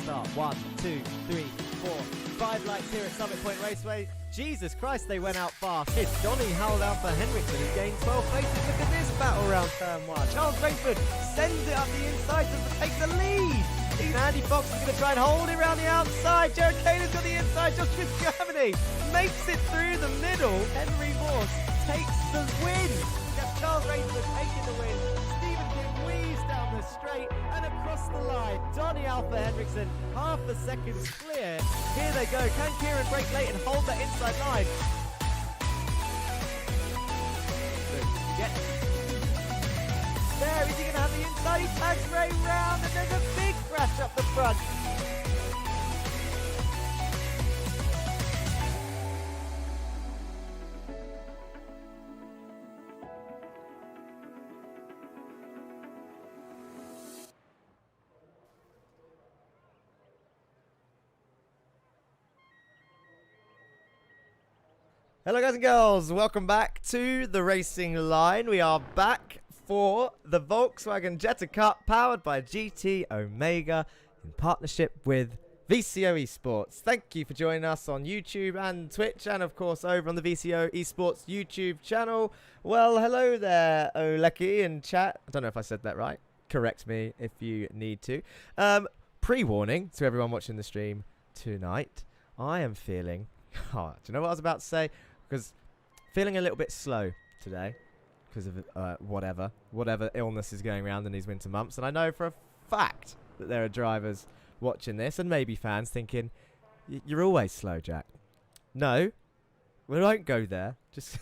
start. 1, 2, 3, 4, 5 laps here at Summit Point Raceway. Jesus Christ, they went out fast. It's Johnny held out for Henriksen, who gained 12 places. Look at this battle round turn 1. Charles Rayford sends it up the inside to take the lead. Andy Fox is going to try and hold it around the outside. Jared Kaler's got the inside. Joshua Germany makes it through the middle. Henry Morse takes the win. We have Charles Rayford taking the win. Stephen King weaves down the straight and across the line. Donny Alpha Henriksen, half a second clear. Here they go. Can Kieran break late and hold that inside line? Get there. Is he going to have the inside? He tags Ray round and there's a big crash up the front. Hello guys and girls, welcome back to the Racing Line. We are back for the Volkswagen Jetta Cup powered by GT Omega in partnership with VCO Esports. Thank you for joining us on YouTube and Twitch and of course over on the VCO Esports YouTube channel. Well, hello there Oleki in chat. I don't know if I said that right. Correct me if you need to. Pre-warning to everyone watching the stream tonight. I am feeling, do you know what I was about to say? Because feeling a little bit slow today because of whatever illness is going around in these winter months. And I know for a fact that there are drivers watching this and maybe fans thinking, you're always slow, Jack. No, we won't go there. Just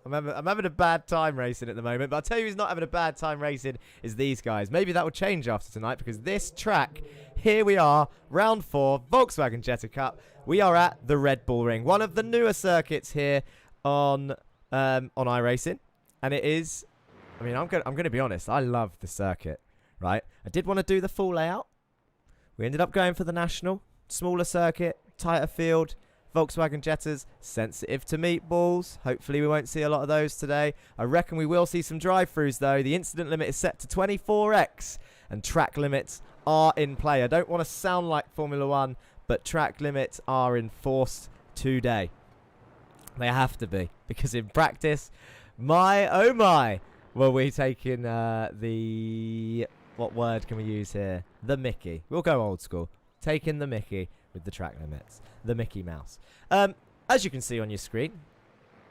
I'm having a bad time racing at the moment. But I'll tell you who's not having a bad time racing is these guys. Maybe that will change after tonight because this track, here we are, round 4, Volkswagen Jetta Cup. We are at the Red Bull Ring, one of the newer circuits here on iRacing, and it is. I mean, I'm going to be honest. I love the circuit, right? I did want to do the full layout. We ended up going for the national, smaller circuit, tighter field. Volkswagen Jettas, sensitive to meatballs. Hopefully we won't see a lot of those today. I reckon we will see some drive-throughs though. The incident limit is set to 24x, and track limits are in play. I don't want to sound like Formula 1. But track limits are enforced today. They have to be. Because in practice, my oh my, were we taking the... What word can we use here? The Mickey. We'll go old school. Taking the Mickey with the track limits. The Mickey Mouse. As you can see on your screen,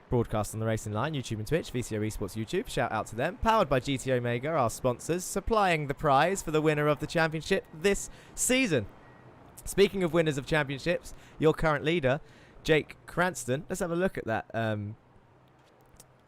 broadcast on the Racing Line, YouTube and Twitch, VCO Esports YouTube. Shout out to them. Powered by GT Omega, our sponsors. Supplying the prize for the winner of the championship this season. Speaking of winners of championships, your current leader, Jake Cranston. Let's have a look at that.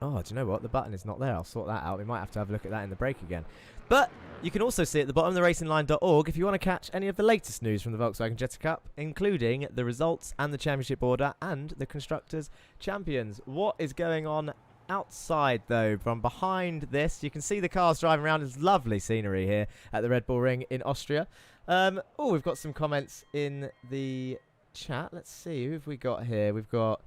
Oh, do you know what? The button is not there. I'll sort that out. We might have to have a look at that in the break again. But you can also see at the bottom, theracingline.org, if you want to catch any of the latest news from the Volkswagen Jetta Cup, including the results and the championship order and the Constructors' Champions. What is going on outside, though, from behind this? You can see the cars driving around. It's lovely scenery here at the Red Bull Ring in Austria. Oh, we've got some comments in the chat. Let's see, who have we got here? We've got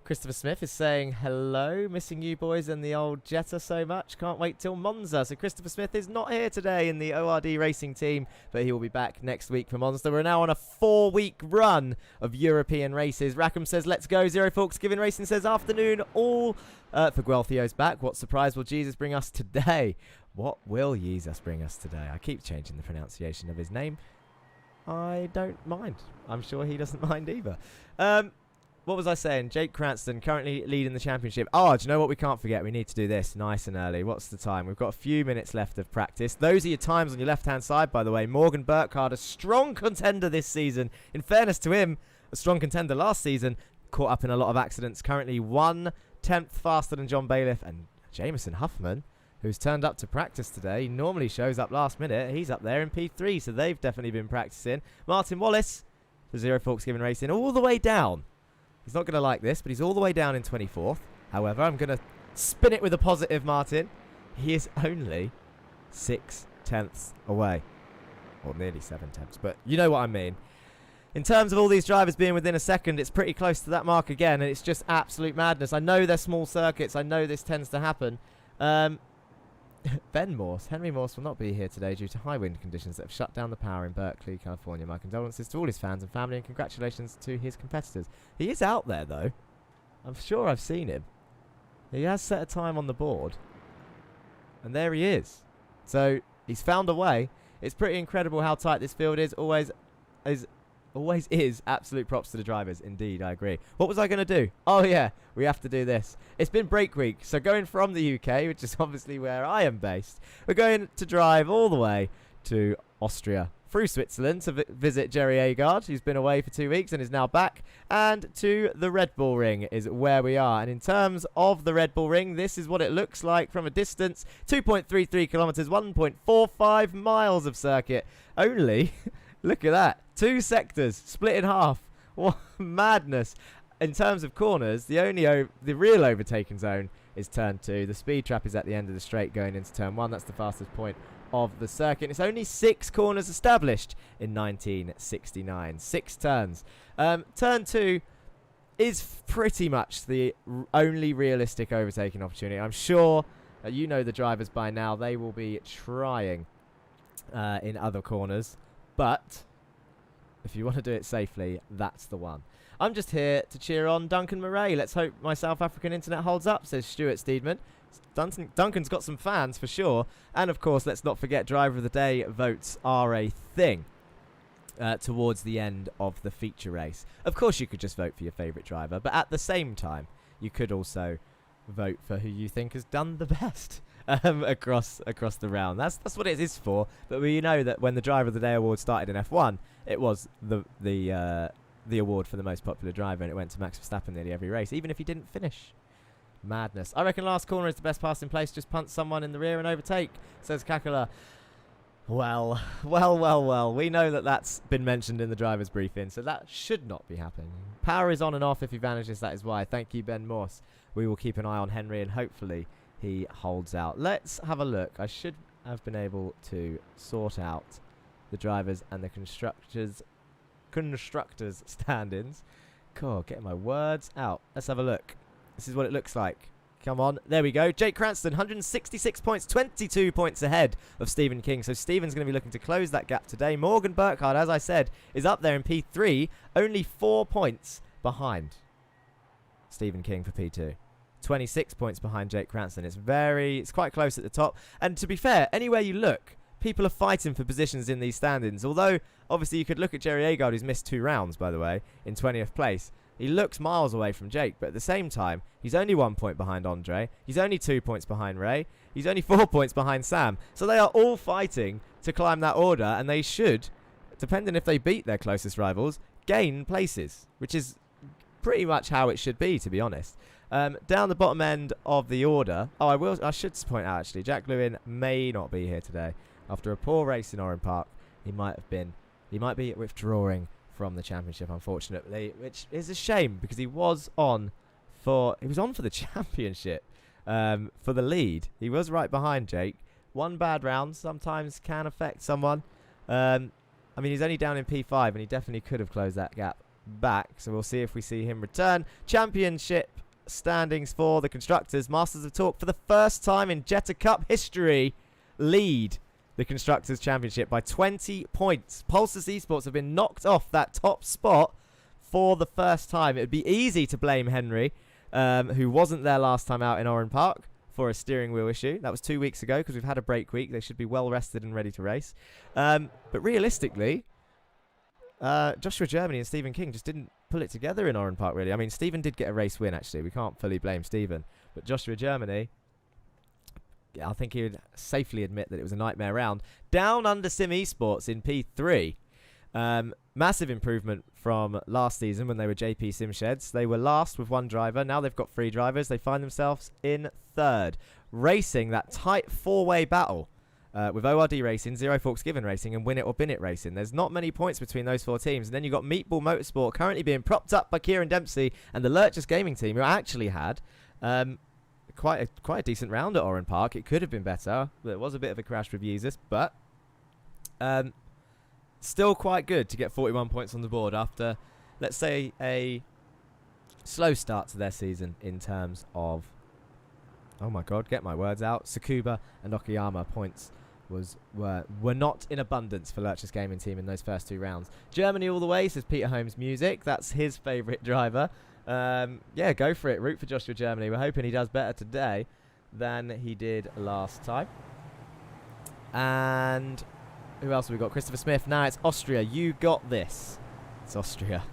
Christopher Smith is saying, hello, missing you boys and the old Jetta so much. Can't wait till Monza. So Christopher Smith is not here today in the ORD racing team, but he will be back next week for Monza. We're now on a 4-week run of European races. Rackham says, let's go. Zero Forks Giving Racing says, afternoon all for Guelthio's back. What surprise will Jesus bring us today? What will Jesus bring us today? I keep changing the pronunciation of his name. I don't mind. I'm sure he doesn't mind either. What was I saying? Jake Cranston currently leading the championship. Oh, do you know what we can't forget? We need to do this nice and early. What's the time? We've got a few minutes left of practice. Those are your times on your left-hand side, by the way. Morgan Burkhardt, a strong contender this season. In fairness to him, a strong contender last season. Caught up in a lot of accidents. Currently 1/10 faster than John Bailiff. And Jameson Huffman, who's turned up to practice today. He normally shows up last minute. He's up there in P3, so they've definitely been practicing. Martin Wallace for Zero Forks Giving Racing, all the way down. He's not going to like this, but he's all the way down in 24th. However, I'm going to spin it with a positive, Martin. He is only 6/10 away. Or nearly 7/10, but you know what I mean. In terms of all these drivers being within a second, it's pretty close to that mark again, and it's just absolute madness. I know they're small circuits. I know this tends to happen. Ben Morse. Henry Morse will not be here today due to high wind conditions that have shut down the power in Berkeley, California. My condolences to all his fans and family, and congratulations to his competitors. He is out there, though. I'm sure I've seen him. He has set a time on the board. And there he is. So, he's found a way. It's pretty incredible how tight this field is. Always is. Absolute props to the drivers. Indeed, I agree. What was I going to do? Oh, yeah. We have to do this. It's been break week. So going from the UK, which is obviously where I am based, we're going to drive all the way to Austria through Switzerland to visit Jerry Agard, who's been away for 2 weeks and is now back. And to the Red Bull Ring is where we are. And in terms of the Red Bull Ring, this is what it looks like from a distance. 2.33 kilometers, 1.45 miles of circuit. Only... Look at that. 2 sectors split in half. What madness. In terms of corners, the real overtaking zone is turn 2. The speed trap is at the end of the straight going into turn 1. That's the fastest point of the circuit. It's only 6 corners established in 1969. 6 turns. Turn 2 is pretty much the only realistic overtaking opportunity. I'm sure you know the drivers by now. They will be trying in other corners. But if you want to do it safely, that's the one. I'm just here to cheer on Duncan Murray. Let's hope my South African internet holds up, says Stuart Steedman. Duncan's got some fans for sure. And of course, let's not forget Driver of the Day votes are a thing towards the end of the feature race. Of course, you could just vote for your favourite driver. But at the same time, you could also vote for who you think has done the best. Across the round. That's what it is for. But we know that when the Driver of the Day award started in F1, it was the award for the most popular driver, and it went to Max Verstappen nearly every race, even if he didn't finish. Madness. I reckon last corner is the best passing place. Just punt someone in the rear and overtake, says Kakula. Well. We know that that's been mentioned in the driver's briefing, so that should not be happening. Power is on and off if he vanishes, that is why. Thank you, Ben Morse. We will keep an eye on Henry, and hopefully he holds out. Let's have a look. I should have been able to sort out the drivers and the constructors stand-ins. Cool, getting my words out. Let's have a look. This is what it looks like. Come on. There we go. Jake Cranston, 166 points, 22 points ahead of Stephen King. So Stephen's going to be looking to close that gap today. Morgan Burkhardt, as I said, is up there in P3, only 4 points behind Stephen King for P2. 26 points behind Jake Cranston. It's quite close at the top. And to be fair, anywhere you look, people are fighting for positions in these stand-ins. Although, obviously, you could look at Jerry Agard, who's missed 2 rounds, by the way, in 20th place. He looks miles away from Jake, but at the same time, he's only 1 point behind Andre. He's only 2 points behind Ray. He's only 4 points behind Sam. So they are all fighting to climb that order, and they should, depending if they beat their closest rivals, gain places, which is pretty much how it should be, to be honest. Down the bottom end of the order. I should point out actually, Jack Lewin may not be here today. After a poor race in Oran Park, he might be withdrawing from the championship, unfortunately, which is a shame because he was on for the championship, for the lead. He was right behind Jake. One bad round sometimes can affect someone. I mean, he's only down in P5, and he definitely could have closed that gap back. So we'll see if we see him return. Championship standings for the constructors. Masters of Talk, for the first time in Jetta Cup history, lead the Constructors' Championship by 20 points. Pulsars Esports have been knocked off that top spot for the first time. It would be easy to blame Henry, who wasn't there last time out in Oran Park, for a steering wheel issue. That was 2 weeks ago because we've had a break week. They should be well rested and ready to race. But realistically, Joshua Germany and Stephen King just didn't pull it together in Oran Park, really. I mean, Stephen did get a race win, actually. We can't fully blame Stephen. But Joshua Germany, I think he would safely admit that it was a nightmare round. Down under Sim Esports in P3. Massive improvement from last season when they were JP Sim Sheds. They were last with 1 driver. Now they've got 3 drivers. They find themselves in 3rd. Racing that tight 4-way battle with ORD Racing, Zero Forks Given Racing, and Win It or Bin It Racing. There's not many points between those 4 teams. And then you've got Meatball Motorsport currently being propped up by Kieran Dempsey and the Lurchers Gaming team, who actually had quite a decent round at Oran Park. It could have been better. There was a bit of a crash with users, but still quite good to get 41 points on the board after, let's say, a slow start to their season in terms of oh my god, get my words out. Tsukuba and Okayama points were not in abundance for Lurch's gaming team in those first 2 rounds. Germany all the way, says Peter Holmes Music. That's his favourite driver. Yeah, go for it. Root for Joshua Germany. We're hoping he does better today than he did last time. And who else have we got? Christopher Smith. Now it's Austria. You got this. It's Austria.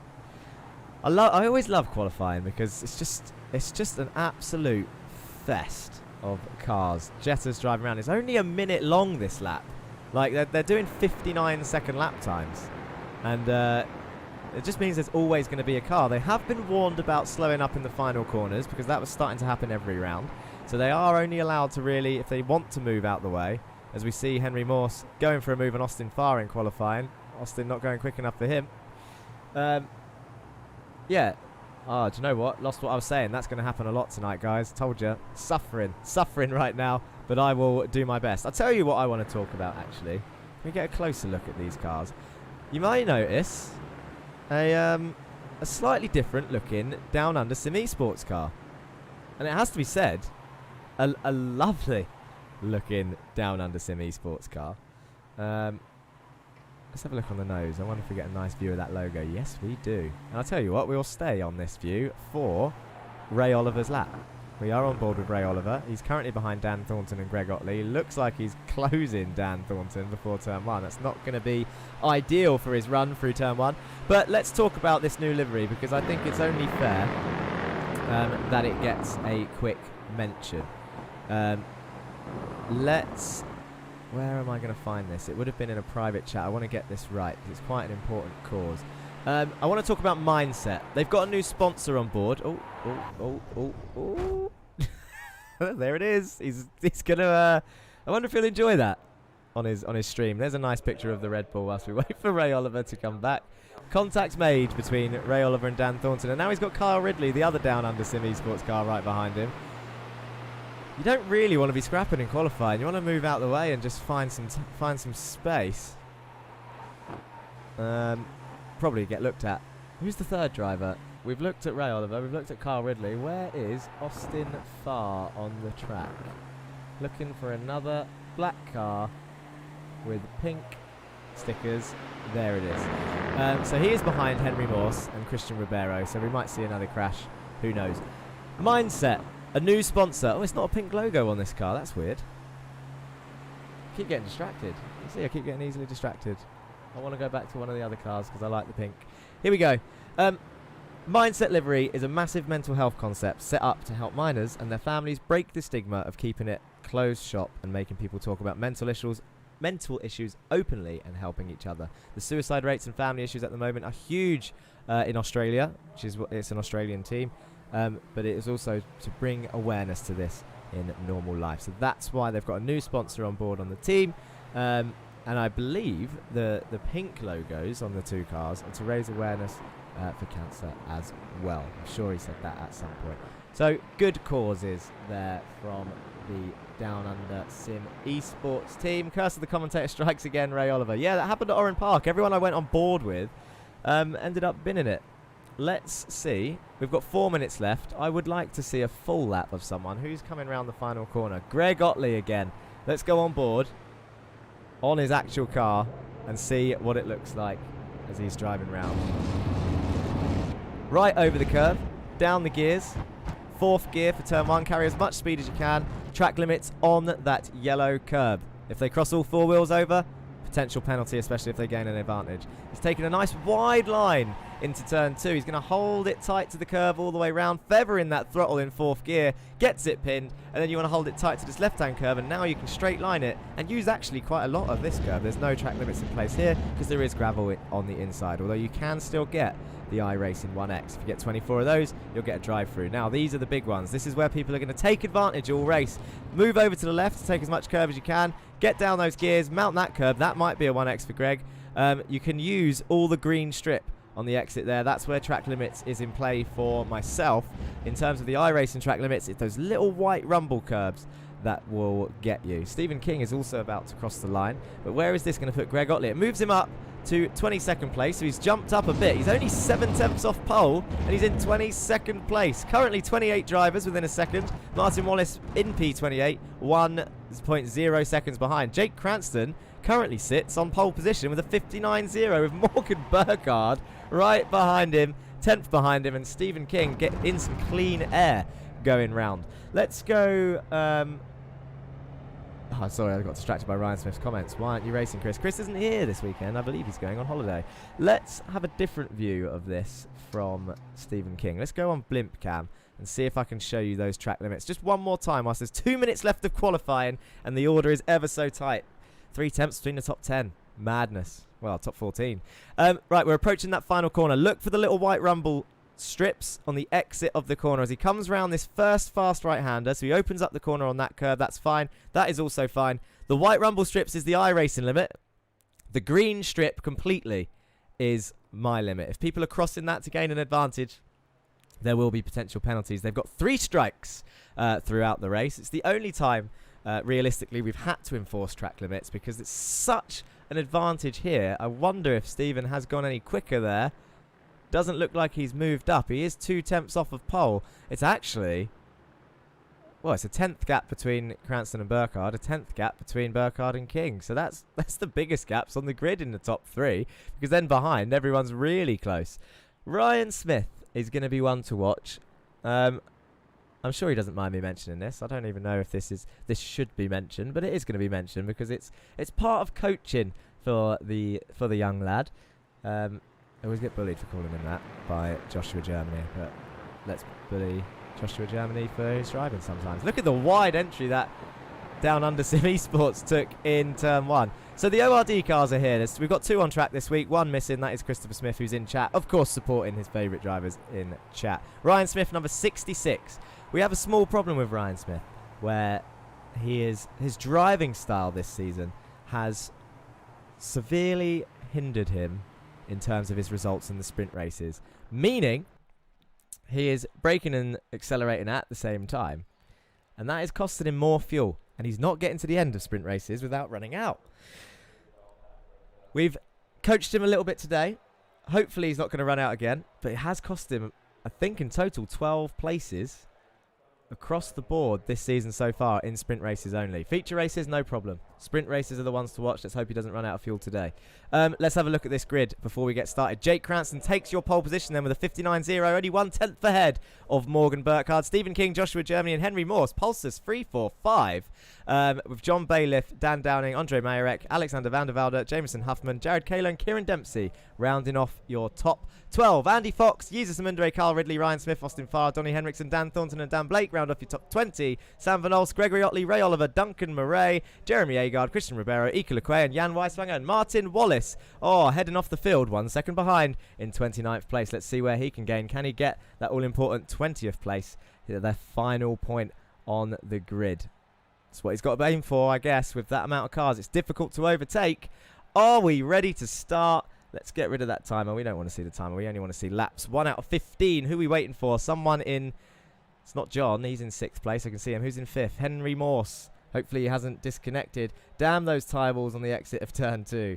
I always love qualifying because it's just an absolute fest of cars. Jetta's driving around. It's only a minute long this lap. Like they're doing 59-second lap times, and it just means there's always going to be a car. They have been warned about slowing up in the final corners because that was starting to happen every round. So they are only allowed to really, if they want to move out the way, as we see Henry Morse going for a move on Austin Farr in qualifying. Austin not going quick enough for him. Yeah. Oh, do you know what? Lost what I was saying. That's going to happen a lot tonight, guys. Told you. Suffering right now, but I will do my best. I'll tell you what I want to talk about, actually. Can we get a closer look at these cars? You might notice a slightly different looking Down Under Sim Esports car. And it has to be said, a lovely looking Down Under Sim Esports car. Let's have a look on the nose. I wonder if we get a nice view of that logo. Yes, we do. And I'll tell you what, we'll stay on this view for Ray Oliver's lap. We are on board with Ray Oliver. He's currently behind Dan Thornton and Greg Otley. Looks like he's closing Dan Thornton before turn 1. That's not going to be ideal for his run through turn 1. But let's talk about this new livery because I think it's only fair that it gets a quick mention. Where am I going to find this? It would have been in a private chat. I want to get this right because it's quite an important cause. I want to talk about Mindset. They've got a new sponsor on board. Oh. There it is. He's going to... I wonder if he'll enjoy that on his stream. There's a nice picture of the Red Bull whilst we wait for Ray Oliver to come back. Contact made between Ray Oliver and Dan Thornton. And now he's got Kyle Ridley, the other Down Under Sim Esports car, right behind him. You don't really want to be scrapping in qualifying. You want to move out the way and just find some space. Probably get looked at. Who's the third driver? We've looked at Ray Oliver. We've looked at Carl Ridley. Where is Austin Farr on the track? Looking for another black car with pink stickers. There it is. So he is behind Henry Morse and Christian Ribeiro. So we might see another crash. Who knows? Mindset. A new sponsor. Oh, it's not a pink logo on this car. That's weird. Keep getting distracted. You see, I keep getting easily distracted. I want to go back to one of the other cars because I like the pink. Here we go. Mindset Livery is a massive mental health concept set up to help minors and their families break the stigma of keeping it closed shop and making people talk about mental issues openly and helping each other. The suicide rates and family issues at the moment are huge in Australia, which is it's an Australian team. But it is also to bring awareness to this in normal life. So that's why they've got a new sponsor on board on the team. And I believe the pink logos on the 2 cars are to raise awareness for cancer as well. I'm sure he said that at some point. So good causes there from the Down Under Sim Esports team. Curse of the commentator strikes again, Ray Oliver. Yeah, that happened at Oran Park. Everyone I went on board with ended up binning it. Let's see. We've got 4 minutes left. I would like to see a full lap of someone. Who's coming around the final corner? Greg Otley again. Let's go on board on his actual car and see what it looks like as he's driving round. Right over the curve, down the gears. 4th gear for turn 1. Carry as much speed as you can. Track limits on that yellow curb. If they cross all 4 wheels over, potential penalty, especially if they gain an advantage. He's taking a nice wide line into turn 2. He's going to hold it tight to the curve all the way round, feathering that throttle in 4th gear, gets it pinned, and then you want to hold it tight to this left-hand curve, and now you can straight line it and use actually quite a lot of this curve. There's no track limits in place here because there is gravel on the inside, although you can still get the iRacing 1X. If you get 24 of those, you'll get a drive-through. Now, these are the big ones. This is where people are going to take advantage all race. Move over to the left to take as much curve as you can. Get down those gears, mount that curve. That might be a 1X for Greg. You can use all the green strip on the exit there. That's where track limits is in play for myself. In terms of the iRacing track limits, it's those little white rumble curbs that will get you. Stephen King is also about to cross the line, but where is this going to put Greg Otley? It moves him up to 22nd place, so he's jumped up a bit. He's only 7 tenths off pole, and he's in 22nd place. Currently 28 drivers within a second. Martin Wallace in P28, 1.0 seconds behind. Jake Cranston currently sits on pole position with a 59.0 with Morgan Burkhardt right behind him, 10th behind him, and Stephen King get in some clean air going round. Let's go... Oh, sorry, I got distracted by Ryan Smith's comments. Why aren't you racing, Chris? Chris isn't here this weekend. I believe he's going on holiday. Let's have a different view of this from Stephen King. Let's go on Blimp Cam and see if I can show you those track limits. Just one more time whilst there's 2 minutes left of qualifying and the order is ever so tight. 3 tenths between the top 10. Madness. Well, top 14. Right, we're approaching that final corner. Look for the little white rumble strips on the exit of the corner as he comes around this first fast right-hander. So he opens up the corner on that curve. That's fine. That is also fine. The white rumble strips is the iRacing limit. The green strip completely is my limit. If people are crossing that to gain an advantage, there will be potential penalties. They've got 3 strikes throughout the race. It's the only time realistically we've had to enforce track limits because it's such an advantage here. I wonder if Stephen has gone any quicker there. Doesn't look like he's moved up. He is 2 tenths off of pole. It's actually, well, it's a 10th gap between Cranston and Burkhardt, a 10th gap between Burkhardt and King. So that's the biggest gaps on the grid in the top 3, because then behind everyone's really close. Ryan Smith is going to be one to watch. I'm sure he doesn't mind me mentioning this. I don't even know if this should be mentioned, but it is going to be mentioned because it's part of coaching for the young lad. I always get bullied for calling him that by Joshua Germany, but let's bully Joshua Germany for his driving sometimes. Look at the wide entry that Down Under Sim Esports took in turn 1. So the ORD cars are here. We've got 2 on track this week, 1 missing. That is Christopher Smith, who's in chat. Of course, supporting his favourite drivers in chat. Ryan Smith, number 66. We have a small problem with Ryan Smith, where his driving style this season has severely hindered him in terms of his results in the sprint races, meaning he is braking and accelerating at the same time, and that is costing him more fuel, and he's not getting to the end of sprint races without running out. We've coached him a little bit today. Hopefully he's not going to run out again, but it has cost him, I think, in total 12 places across the board this season so far in sprint races only. Feature races, no problem. Sprint races are the ones to watch. Let's hope he doesn't run out of fuel today. Let's have a look at this grid before we get started. Jake Cranston takes your pole position then with a 59.0, only 1 tenth ahead of Morgan Burkhardt. Stephen King, Joshua Germany, and Henry Morse. Pulsers 3, 4, 5. With John Bailiff, Dan Downing, Andre Mayerek, Alexander van der Velde, Jameson Huffman, Jared Kalo, and Kieran Dempsey rounding off your top 12. Andy Fox, Jesus Amundre, Carl Ridley, Ryan Smith, Austin Farr, Donny Henriksen, Dan Thornton, and Dan Blake round off your top 20. Sam Van Olst, Gregory Otley, Ray Oliver, Duncan Murray, Jeremy Agard, Christian Ribeiro, Ika Lequay, and Jan Weiswanger, and Martin Wallace. Oh, heading off the field, 1 second behind in 29th place. Let's see where he can gain. Can he get that all-important 20th place, their final point on the grid? That's what he's got to aim for, I guess, with that amount of cars. It's difficult to overtake. Are we ready to start? Let's get rid of that timer. We don't want to see the timer. We only want to see laps. 1 out of 15. Who are we waiting for? Someone in... It's not John. He's in 6th place. I can see him. Who's in 5th? Henry Morse. Hopefully he hasn't disconnected. Damn those tie balls on the exit of turn 2.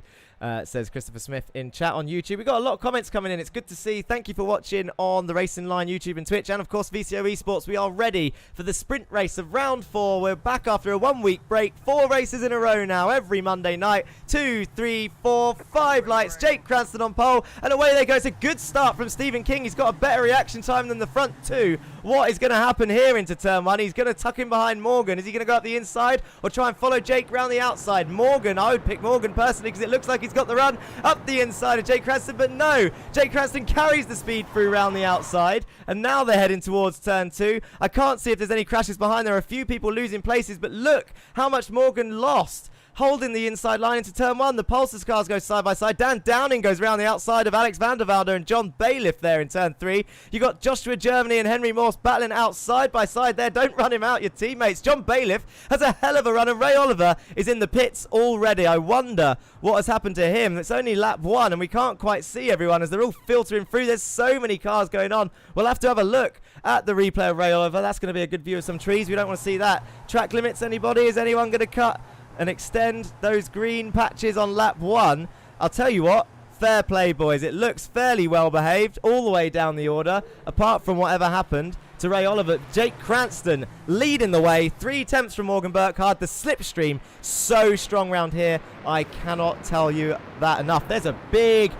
Says Christopher Smith in chat on YouTube. We've got a lot of comments coming in. It's good to see. Thank you for watching on the Racing Line YouTube and Twitch. And, of course, VCO Esports. We are ready for the sprint race of round 4. We're back after a 1-week break. 4 races in a row now every Monday night. 2, 3, 4, 5 lights. Jake Cranston on pole. And away they go. It's a good start from Stephen King. He's got a better reaction time than the front 2. What is going to happen here into turn 1? He's going to tuck in behind Morgan. Is he going to go up the inside or try and follow Jake round the outside? Morgan, I would pick Morgan personally because it looks like he's got the run up the inside of Jake Cranston, but no, Jake Cranston carries the speed through round the outside, and now they're heading towards turn 2. I can't see if there's any crashes behind. There are a few people losing places, but look how much Morgan lost. Holding the inside line into turn 1. The Pulsars cars go side by side. Dan Downing goes round the outside of Alex van der Velde and John Bailiff there in turn 3. You got Joshua Germany and Henry Morse battling out side by side there. Don't run him out, your teammates. John Bailiff has a hell of a run, and Ray Oliver is in the pits already. I wonder what has happened to him. It's only lap 1 and we can't quite see everyone as they're all filtering through. There's so many cars going on. We'll have to have a look at the replay of Ray Oliver. That's going to be a good view of some trees. We don't want to see that. Track limits, anybody? Is anyone going to cut and extend those green patches on lap 1? I'll tell you what, Fair play, boys. It looks fairly well behaved all the way down the order, apart from whatever happened to Ray Oliver. Jake Cranston leading the way. 3 attempts from Morgan Burkhardt. The slipstream so strong round here. I cannot tell you that enough. There's a big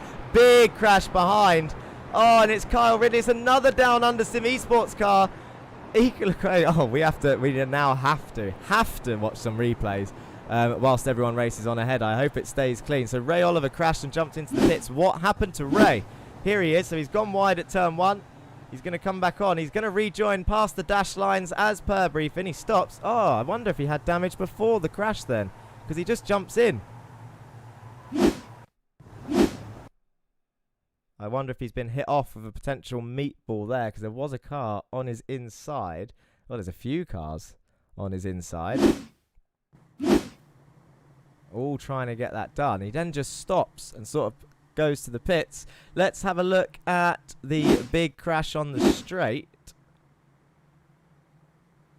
crash behind. Oh, and it's Kyle Ridley. It's another down under sim esports car. Oh, we now have to watch some replays whilst everyone races on ahead. I hope it stays clean. So Ray Oliver crashed and jumped into the pits. What happened to Ray? Here he is. So he's gone wide at turn 1. He's going to come back on. He's going to rejoin past the dash lines as per briefing. He stops. Oh, I wonder if he had damage before the crash then, because he just jumps in. I wonder if he's been hit off with a potential meatball there, because there was a car on his inside. Well, there's a few cars on his inside. All trying to get that done. He then just stops and sort of goes to the pits. Let's have a look at the big crash on the straight.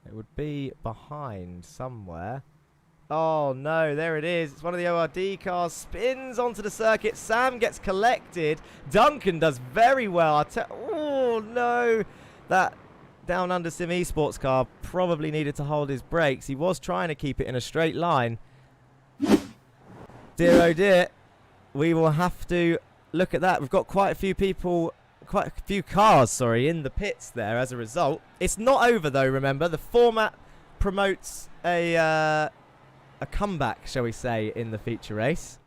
It would be behind somewhere. Oh no, there it is. It's one of the ORD cars. Spins onto the circuit. Sam gets collected. Duncan does very well. Oh no. That down under sim esports car probably needed to hold his brakes. He was trying to keep it in a straight line. Dear oh dear. We will have to look at that. We've got quite a few cars, in the pits there as a result. It's not over though, remember. The format promotes a comeback, shall we say, in the feature race.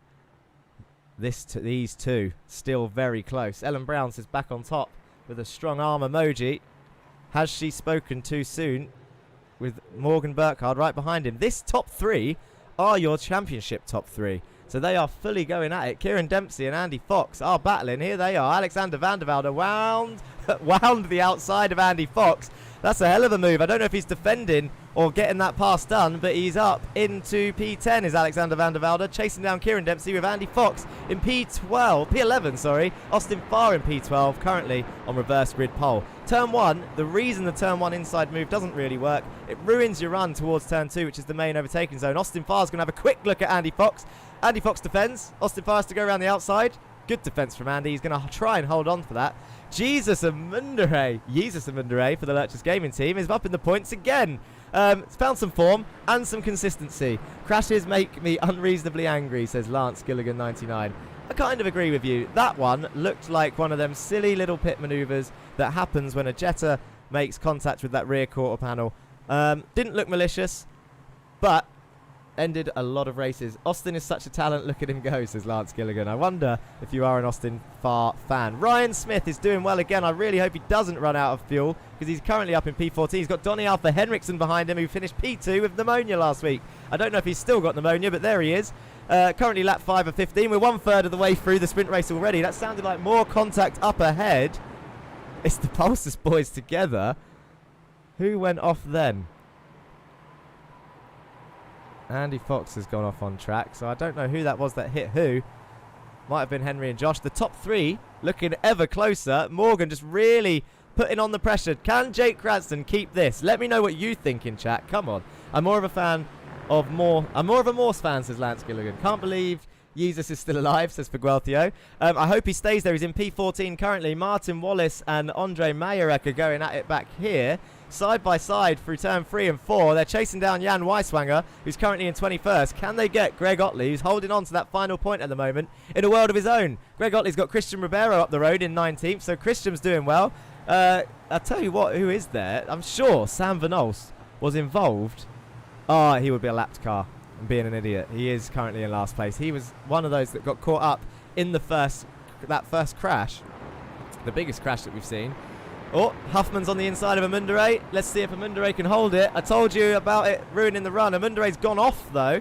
These two still very close. Ellen Brown says back on top with a strong arm emoji. Has she spoken too soon? With Morgan Burkhardt right behind him. This top 3 are your championship top 3. So they are fully going at it. Kieran Dempsey and Andy Fox are battling. Here they are. Alexander van der Velde wound the outside of Andy Fox. That's a hell of a move. I don't know if he's defending or getting that pass done, but he's up into P10 is Alexander van der Velde, chasing down Kieran Dempsey with Andy Fox in P11, sorry. Austin Farr in P12, currently on reverse grid pole. Turn 1, the reason the turn 1 inside move doesn't really work, it ruins your run towards turn 2, which is the main overtaking zone. Austin Farr's going to have a quick look at Andy Fox. Andy Fox defends. Austin Farr has to go around the outside. Good defense from Andy. He's going to try and hold on for that. Jesus Amundere for the Lurchers Gaming team is up in the points again. Found some form and some consistency. Crashes make me unreasonably angry, says Lance Gilligan 99. I kind of agree with you. That one looked like one of them silly little pit maneuvers that happens when a Jetta makes contact with that rear quarter panel. Didn't look malicious, but ended a lot of races. Austin is such a talent. Look at him go, says Lance Gilligan. I wonder if you are an Austin Farr fan. Ryan Smith is doing well again. I really hope he doesn't run out of fuel because he's currently up in P14. He's got Donny Alpha Henriksen behind him who finished P2 with pneumonia last week. I don't know if he's still got pneumonia, but there he is. Currently lap 5 of 15. We're 1/3 of the way through the sprint race already. That sounded like more contact up ahead. It's the Pulsus boys together. Who went off then? Andy Fox has gone off on track, so I don't know who that was that hit who. Might have been Henry and Josh. The top 3 looking ever closer. Morgan just really putting on the pressure. Can Jake Cranston keep this? Let me know what you think in chat. Come on. I'm more of a Morse fan, says Lance Gilligan. Can't believe Jesus is still alive, says Figueltio. I hope he stays there. He's in P14 currently. Martin Wallace and Andre Mayerek are going at it back here. Side by side through turn 3 and 4. They're chasing down Jan Weiswanger, who's currently in 21st. Can they get Greg Otley, who's holding on to that final point at the moment, in a world of his own? Greg Otley's got Christian Ribeiro up the road in 19th, so Christian's doing well. I'll tell you what, who is there? I'm sure Sam Van Olst was involved. Oh, he would be a lapped car and being an idiot. He is currently in last place. He was one of those that got caught up in that first crash. The biggest crash that we've seen. Oh, Huffman's on the inside of Amundere. Let's see if Amundere can hold it. I told you about it ruining the run. Amundere's gone off, though.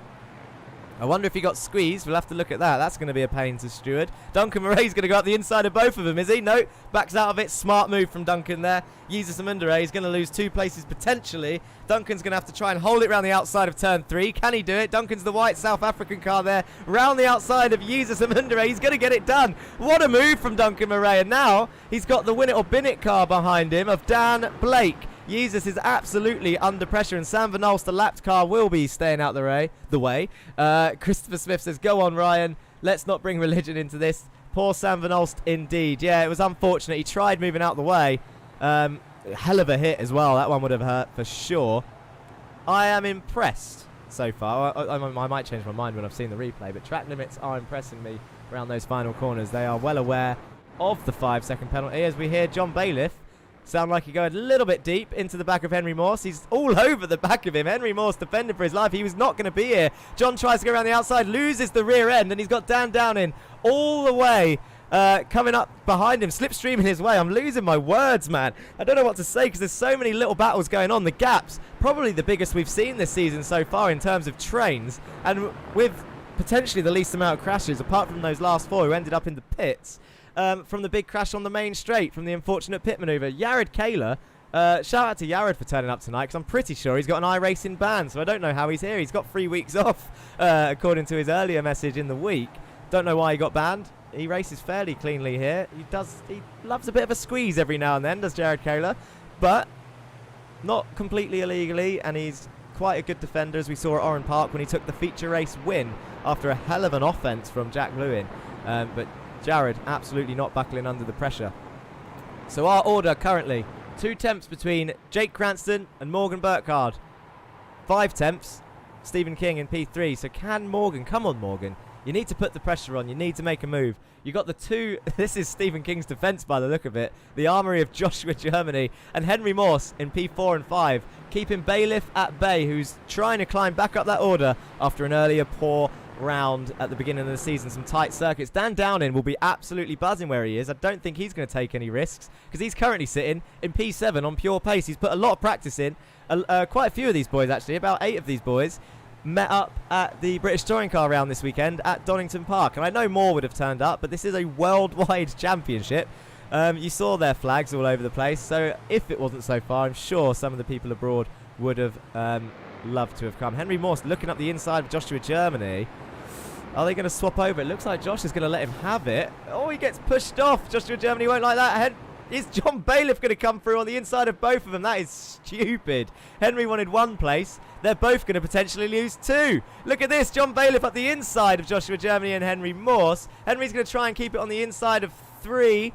I wonder if he got squeezed. We'll have to look at that. That's going to be a pain to steward. Duncan Murray's going to go up the inside of both of them, is he? No, backs out of it. Smart move from Duncan there. Jesus Amundere is going to lose 2 places potentially. Duncan's going to have to try and hold it around the outside of turn 3. Can he do it? Duncan's the white South African car there. Round the outside of Jesus Amundere. He's going to get it done. What a move from Duncan Murray. And now he's got the Win It or Bin It car behind him of Dan Blake. Jesus is absolutely under pressure, and Sam Van Olst, the lapped car, will be staying out the way. Christopher Smith says, go on, Ryan. Let's not bring religion into this. Poor Sam Van Olst indeed. Yeah, it was unfortunate. He tried moving out the way. Hell of a hit as well. That one would have hurt for sure. I am impressed so far. I might change my mind when I've seen the replay, but track limits are impressing me around those final corners. They are well aware of the 5-second penalty, as we hear John Bailiff sound like he going a little bit deep into the back of Henry Morse. He's all over the back of him. Henry Morse defending for his life. He was not going to be here. John tries to go around the outside, loses the rear end, and he's got Dan Downing all the way coming up behind him, slipstreaming his way. I'm losing my words, man. I don't know what to say because there's so many little battles going on. The gaps, probably the biggest we've seen this season so far in terms of trains, and with potentially the least amount of crashes, apart from those last 4 who ended up in the pits. From the big crash on the main straight, from the unfortunate pit manoeuvre. Yared Kayla, shout out to Yared for turning up tonight, because I'm pretty sure he's got an iracing ban, so I don't know how he's here. He's got 3 weeks off, according to his earlier message in the week. Don't know why he got banned. He races fairly cleanly here. He loves a bit of a squeeze every now and then, does Yared Kayla, but not completely illegally, and he's quite a good defender, as we saw at Oran Park when he took the feature race win after a hell of an offence from Jack Lewin. But Jared absolutely not buckling under the pressure. So our order currently, 2 temps between Jake Cranston and Morgan Burkhardt. 5 temps, Stephen King in P3. So can Morgan, come on Morgan, you need to put the pressure on, you need to make a move. You got the 2, this is Stephen King's defence by the look of it, the armoury of Joshua Germany and Henry Morse in P4 and 5, keeping Bailiff at bay, who's trying to climb back up that order after an earlier poor round at the beginning of the season, some tight circuits. Dan Downing will be absolutely buzzing where he is. I don't think he's going to take any risks because he's currently sitting in P7 on pure pace. He's put a lot of practice in. Quite a few of these boys, actually, about 8 of these boys, met up at the British Touring Car round this weekend at Donington Park. And I know more would have turned up, but this is a worldwide championship. You saw their flags all over the place. So if it wasn't so far, I'm sure some of the people abroad would have loved to have come. Henry Morse looking up the inside of Joshua Germany. Are they going to swap over? It looks like Josh is going to let him have it. Oh, he gets pushed off. Joshua Germany won't like that. Is John Bailiff going to come through on the inside of both of them? That is stupid. Henry wanted 1 place. They're both going to potentially lose 2. Look at this. John Bailiff up the inside of Joshua Germany and Henry Morse. Henry's going to try and keep it on the inside of 3,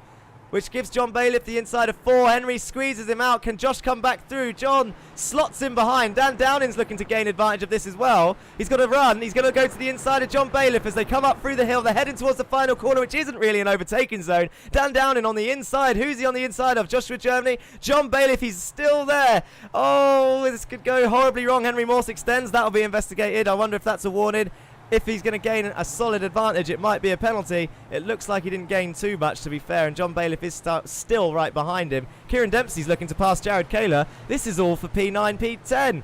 which gives John Bailiff the inside of 4. Henry squeezes him out. Can Josh come back through? John slots him behind. Dan Downing's looking to gain advantage of this as well. He's got to run. He's going to go to the inside of John Bailiff as they come up through the hill. They're heading towards the final corner, which isn't really an overtaking zone. Dan Downing on the inside. Who's he on the inside of? Joshua Germany. John Bailiff, he's still there. Oh, this could go horribly wrong. Henry Morse extends. That'll be investigated. I wonder if that's a warning. If he's going to gain a solid advantage, it might be a penalty. It looks like he didn't gain too much, to be fair, and John Bailiff is still right behind him. Kieran Dempsey's looking to pass Yared Kayla. This is all for P9, P10.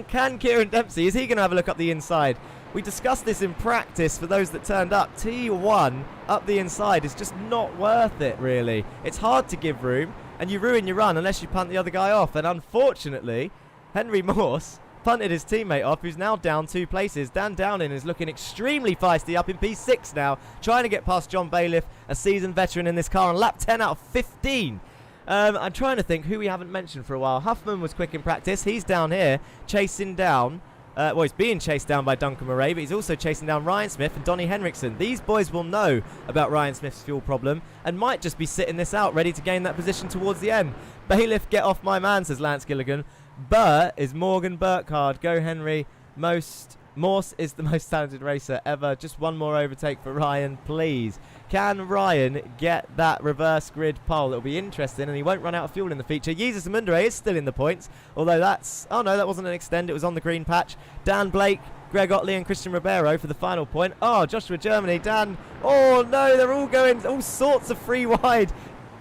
Can Kieran Dempsey, is he going to have a look up the inside? We discussed this in practice for those that turned up. T1 up the inside is just not worth it, really. It's hard to give room, and you ruin your run unless you punt the other guy off. And unfortunately, Henry Morse punted his teammate off, who's now down 2 places. Dan Downing is looking extremely feisty up in P6 now, trying to get past John Bailiff, a seasoned veteran in this car, on lap 10 out of 15. I'm trying to think who we haven't mentioned for a while. Huffman was quick in practice. He's down here chasing down. Well, he's being chased down by Duncan Murray, but he's also chasing down Ryan Smith and Donnie Henriksen. These boys will know about Ryan Smith's fuel problem and might just be sitting this out, ready to gain that position towards the end. Bailiff, get off my man, says Lance Gilligan. But is Morgan Burkhardt. Go Henry. Morse is the most talented racer ever. Just one more overtake for Ryan, please. Can Ryan get that reverse grid pole? It'll be interesting, and he won't run out of fuel in the feature. Jesus Mundere is still in the points, although that's... Oh, no, that wasn't an extend. It was on the green patch. Dan Blake, Greg Otley, and Christian Ribeiro for the final point. Oh, Joshua Germany, Dan... Oh, no, they're all going all sorts of free wide.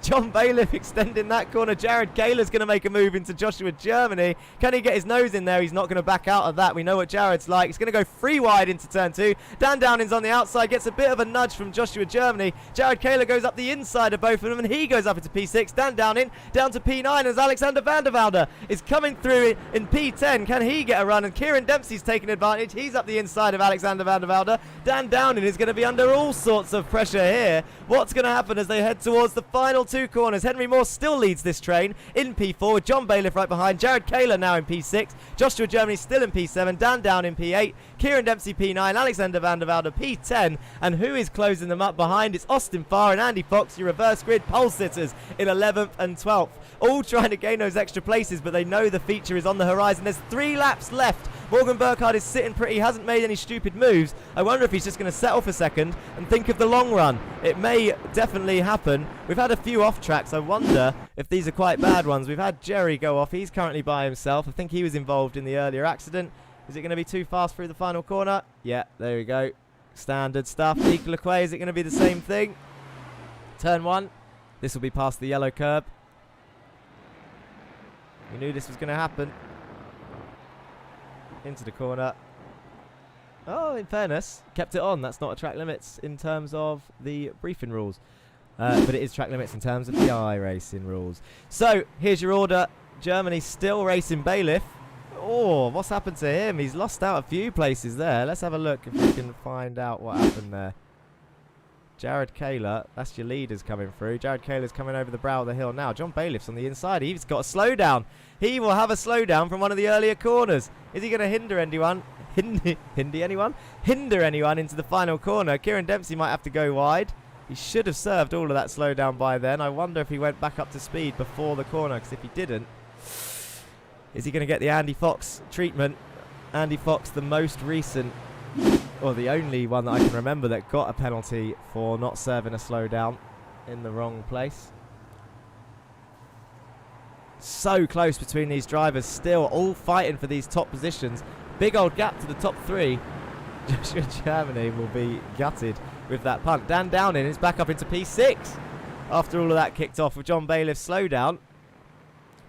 John Bailiff extending that corner. Yared Kayla's going to make a move into Joshua Germany. Can he get his nose in there? He's not going to back out of that. We know what Jared's like. He's going to go free wide into turn 2. Dan Downing's on the outside. Gets a bit of a nudge from Joshua Germany. Yared Kayla goes up the inside of both of them, and he goes up into P6. Dan Downing down to P9 as Alexander van der Velde is coming through in P10. Can he get a run? And Kieran Dempsey's taking advantage. He's up the inside of Alexander van der Velde. Dan Downing is going to be under all sorts of pressure here. What's going to happen as they head towards the final 2 corners? Henry Morse still leads this train in P4 with John Bailiff right behind. Yared Kayla now in P6. Joshua Germany still in P7. Dan down in P8. Kieran Dempsey P9, Alexander van der Velde P10, and who is closing them up behind? It's Austin Farr and Andy Fox, your reverse grid pole sitters in 11th and 12th. All trying to gain those extra places, but they know the feature is on the horizon. There's 3 laps left. Morgan Burkhardt is sitting pretty, hasn't made any stupid moves. I wonder if he's just going to settle for second and think of the long run. It may definitely happen. We've had a few off tracks. I wonder if these are quite bad ones. We've had Jerry go off. He's currently by himself. I think he was involved in the earlier accident. Is it going to be too fast through the final corner? Yeah, there we go. Standard stuff. Equal Aquay, is it going to be the same thing? Turn 1. This will be past the yellow curb. We knew this was going to happen. Into the corner. Oh, in fairness, kept it on. That's not a track limits in terms of the briefing rules. But it is track limits in terms of the iRacing rules. So, here's your order. Germany still racing Bailiff. Oh, what's happened to him? He's lost out a few places there. Let's have a look if we can find out what happened there. Jared Kaler, that's your leaders coming through. Jared Kaler's coming over the brow of the hill now. John Bailiff's on the inside. He's got a slowdown. He will have a slowdown from one of the earlier corners. Is he going to hinder anyone? Hinder anyone into the final corner? Kieran Dempsey might have to go wide. He should have served all of that slowdown by then. I wonder if he went back up to speed before the corner, because if he didn't, is he going to get the Andy Fox treatment? Andy Fox, the most recent, or the only one that I can remember that got a penalty for not serving a slowdown in the wrong place. So close between these drivers, still all fighting for these top positions. Big old gap to the top 3. Joshua Germany will be gutted with that punt. Dan Downing is back up into P6 after all of that kicked off with John Bailiff's slowdown.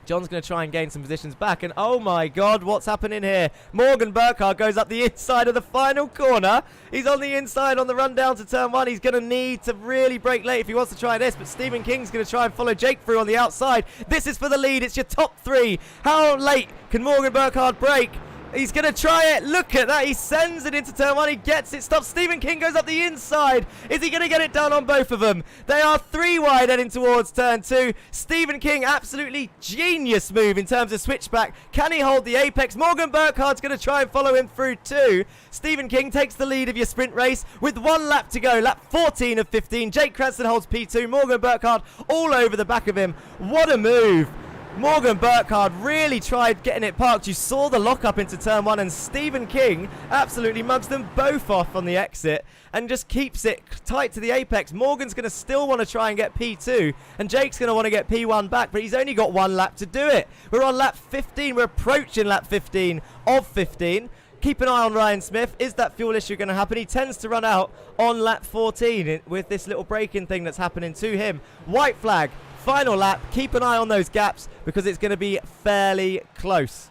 John's going to try and gain some positions back, and oh my god, what's happening here? Morgan Burkhardt goes up the inside of the final corner. He's on the inside on the run down to turn 1. He's going to need to really brake late if he wants to try this, but Stephen King's going to try and follow Jake through on the outside. This is for the lead. It's your top 3. How late can Morgan Burkhardt brake? He's going to try it. Look at that. He sends it into turn 1. He gets it. Stops. Stephen King goes up the inside. Is he going to get it done on both of them? They are 3 wide heading towards turn 2. Stephen King, absolutely genius move in terms of switchback. Can he hold the apex? Morgan Burkhardt's going to try and follow him through too. Stephen King takes the lead of your sprint race with 1 lap to go. Lap 14 of 15. Jake Cranston holds P2. Morgan Burkhardt all over the back of him. What a move. Morgan Burkhardt really tried getting it parked. You saw the lock-up into turn 1, and Stephen King absolutely mugs them both off on the exit and just keeps it tight to the apex. Morgan's going to still want to try and get P2, and Jake's going to want to get P1 back, but he's only got 1 lap to do it. We're on lap 15. We're approaching lap 15 of 15. Keep an eye on Ryan Smith. Is that fuel issue going to happen? He tends to run out on lap 14 with this little braking thing that's happening to him. White flag. Final lap. Keep an eye on those gaps because it's going to be fairly close.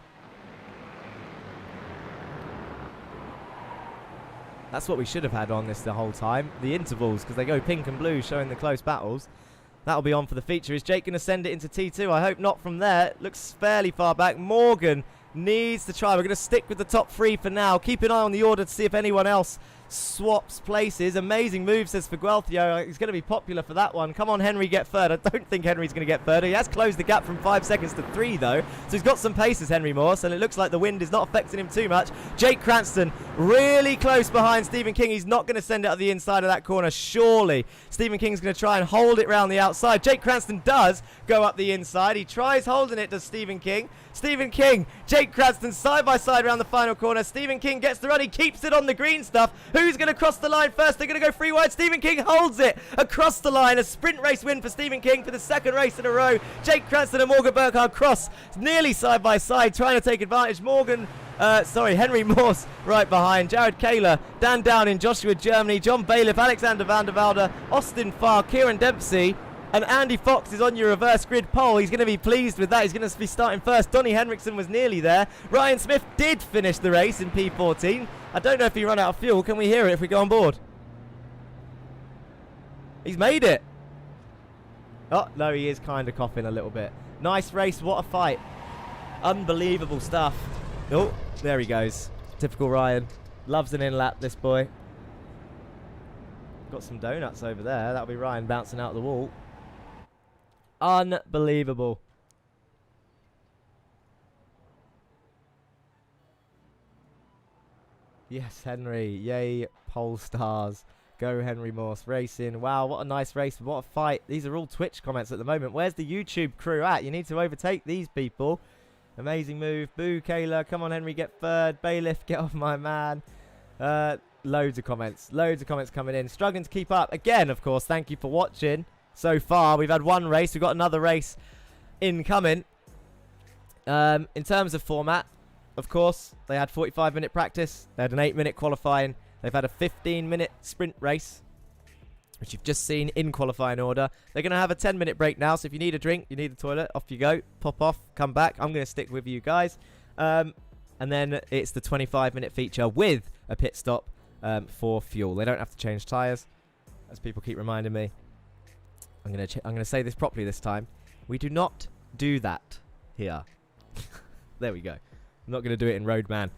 That's what we should have had on this the whole time. The intervals, because they go pink and blue showing the close battles. That'll be on for the feature. Is Jake going to send it into T2? I hope not from there. It looks fairly far back. Morgan needs to try. We're going to stick with the top 3 for now. Keep an eye on the order to see if anyone else swaps places. Amazing move, says Figuelthio. He's going to be popular for that one. Come on, Henry, get third. I don't think Henry's going to get third. He has closed the gap from 5 seconds to 3, though. So he's got some paces, Henry Morse, and it looks like the wind is not affecting him too much. Jake Cranston really close behind Stephen King. He's not going to send it up the inside of that corner, surely. Stephen King's going to try and hold it round the outside. Jake Cranston does go up the inside. He tries holding it, does Stephen King. Stephen King, Jake Cranston side by side around the final corner. Stephen King gets the run. He keeps it on the green stuff. Who's going to cross the line first? They're going to go 3 wide. Stephen King holds it across the line. A sprint race win for Stephen King for the 2nd race in a row. Jake Cranston and Morgan Burkhardt cross nearly side by side, trying to take advantage. Henry Morse right behind. Jared Kaler, Dan Downing, Joshua Germany, John Bailiff, Alexander van der Velde, Austin Farr, Kieran Dempsey. And Andy Fox is on your reverse grid pole. He's going to be pleased with that. He's going to be starting first. Donnie Henriksen was nearly there. Ryan Smith did finish the race in P14. I don't know if he ran out of fuel. Can we hear it if we go on board? He's made it. Oh, no, he is kind of coughing a little bit. Nice race. What a fight. Unbelievable stuff. Oh, there he goes. Typical Ryan. Loves an in-lap, this boy. Got some donuts over there. That'll be Ryan bouncing out the wall. Unbelievable. Yes, Henry. Yay, Polestars. Go Henry Morse Racing. Wow, what a nice race. What a fight. These are all Twitch comments at the moment. Where's the YouTube crew at? You need to overtake these people. Amazing move. Boo, Kayla. Come on, Henry, get third. Bailiff, get off my man. Loads of comments. Loads of comments coming in. Struggling to keep up. Again, of course, thank you for watching so far. We've had one race. We've got another race incoming. In terms of format, of course, they had 45-minute practice. They had an 8-minute qualifying. They've had a 15-minute sprint race, which you've just seen in qualifying order. They're going to have a 10-minute break now, so if you need a drink, you need a toilet, off you go. Pop off, come back. I'm going to stick with you guys. And then it's the 25-minute feature with a pit stop for fuel. They don't have to change tyres, as people keep reminding me. I'm going to say this properly this time. We do not do that here. There we go. I'm not going to do it in Roadman.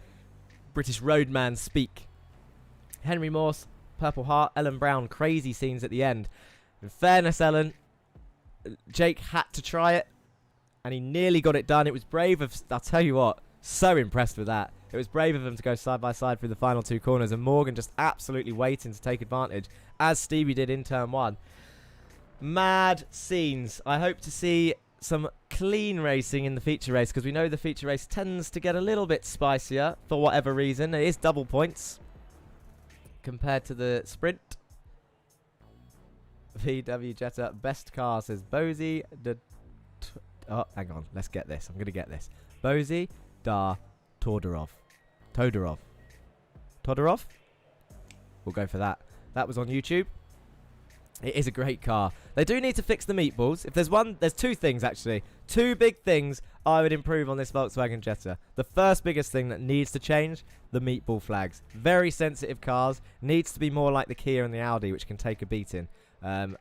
British Roadman speak. Henry Morse, Purple Heart, Ellen Brown, crazy scenes at the end. In fairness, Ellen, Jake had to try it, and he nearly got it done. It was brave of, I'll tell you what, so impressed with that. It was brave of him to go side by side through the final two corners, and Morgan just absolutely waiting to take advantage, as Stevie did in turn one. Mad scenes. I hope to see some clean racing in the feature race, because we know the feature race tends to get a little bit spicier for whatever reason. It is double points compared to the sprint. VW Jetta best car, says Bozy. Oh, hang on, let's get this. I'm going to get this. Bozy da Todorov. Todorov? We'll go for that. That was on YouTube. It is a great car. They do need to fix the meatballs. If there's two things actually. Two big things I would improve on this Volkswagen Jetta. The first biggest thing that needs to change, the meatball flags. Very sensitive cars. Needs to be more like the Kia and the Audi, which can take a beating.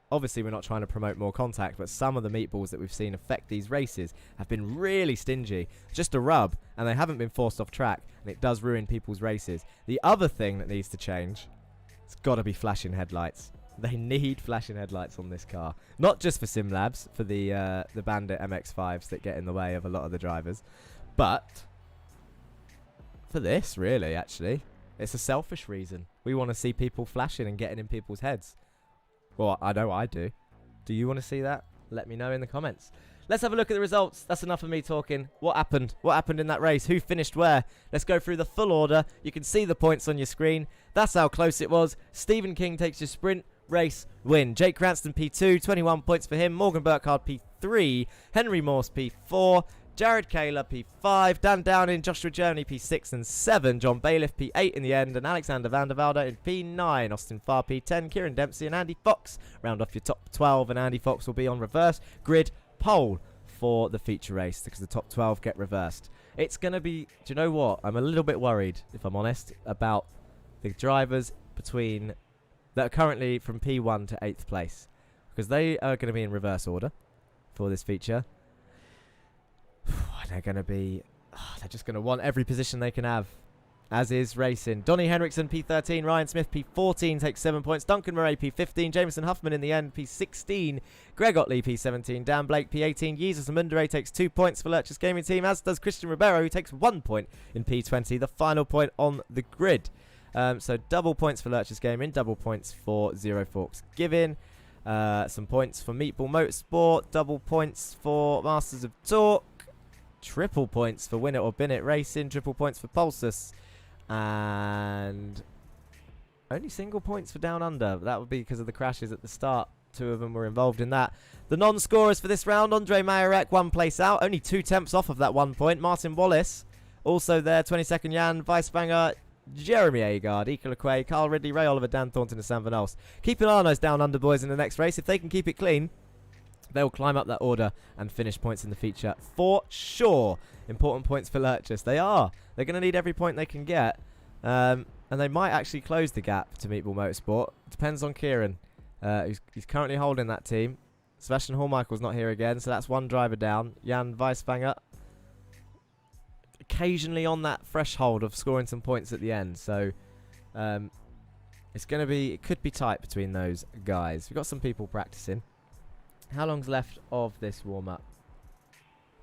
Obviously, we're not trying to promote more contact, but some of the meatballs that we've seen affect these races have been really stingy. Just a rub, and they haven't been forced off track, and it does ruin people's races. The other thing that needs to change, it's got to be flashing headlights. They need flashing headlights on this car. Not just for sim labs, for the Bandit MX-5s that get in the way of a lot of the drivers, but for this, really, actually. It's a selfish reason. We want to see people flashing and getting in people's heads. Well, I know I do. Do you want to see that? Let me know in the comments. Let's have a look at the results. That's enough of me talking. What happened? What happened in that race? Who finished where? Let's go through the full order. You can see the points on your screen. That's how close it was. Stephen King takes your sprint race win. Jake Cranston P2, 21 points for him. Morgan Burkhardt P3. Henry Morse P4. Jared Kaler P5. Dan Downing, Joshua Germany P6 and 7. John Bailiff P8 in the end. And Alexander van der Velde in P9. Austin Farr P10. Kieran Dempsey and Andy Fox round off your top 12. And Andy Fox will be on reverse grid pole for the feature race because the top 12 get reversed. It's going to be, do you know what? I'm a little bit worried, if I'm honest, about the drivers that are currently from P1 to 8th place, because they are going to be in reverse order for this feature. They're going to be, they're just going to want every position they can have, as is racing. Donnie Henriksen P13, Ryan Smith P14 takes 7 points, Duncan Murray P15, Jameson Huffman in the end P16, Greg Otley P17, Dan Blake P18, Jesus Mundere takes 2 points for Lurch's Gaming Team, as does Christian Ribeiro, who takes 1 point in P20, the final point on the grid. So double points for Lurch's Gaming, double points for Zero Forks Giving, some points for Meatball Motorsport, double points for Masters of Torque, triple points for Win It or Bin It Racing, triple points for Pulsus, and only single points for Down Under. That would be because of the crashes at the start. 2 of them were involved in that. The non-scorers for this round, Andre Majorek, 1 place out, only 2 temps off of that 1 point. Martin Wallace, also there, 22nd Jan, Weissbanger, Jeremy Agard, Ika LeQuay, Carl Ridley, Ray Oliver, Dan Thornton and Sam Van Olst. Keep an eye on those Down Under boys in the next race. If they can keep it clean, they'll climb up that order and finish points in the feature for sure. Important points for Lurchus. They are. They're going to need every point they can get. And they might actually close the gap to Meatball Motorsport. Depends on Kieran. He's currently holding that team. Sebastian Hallmichael's not here again, so that's 1 driver down. Jan Weissbanger occasionally on that threshold of scoring some points at the end. So it's going to be, it could be tight between those guys. We've got some people practicing. How long's left of this warm-up?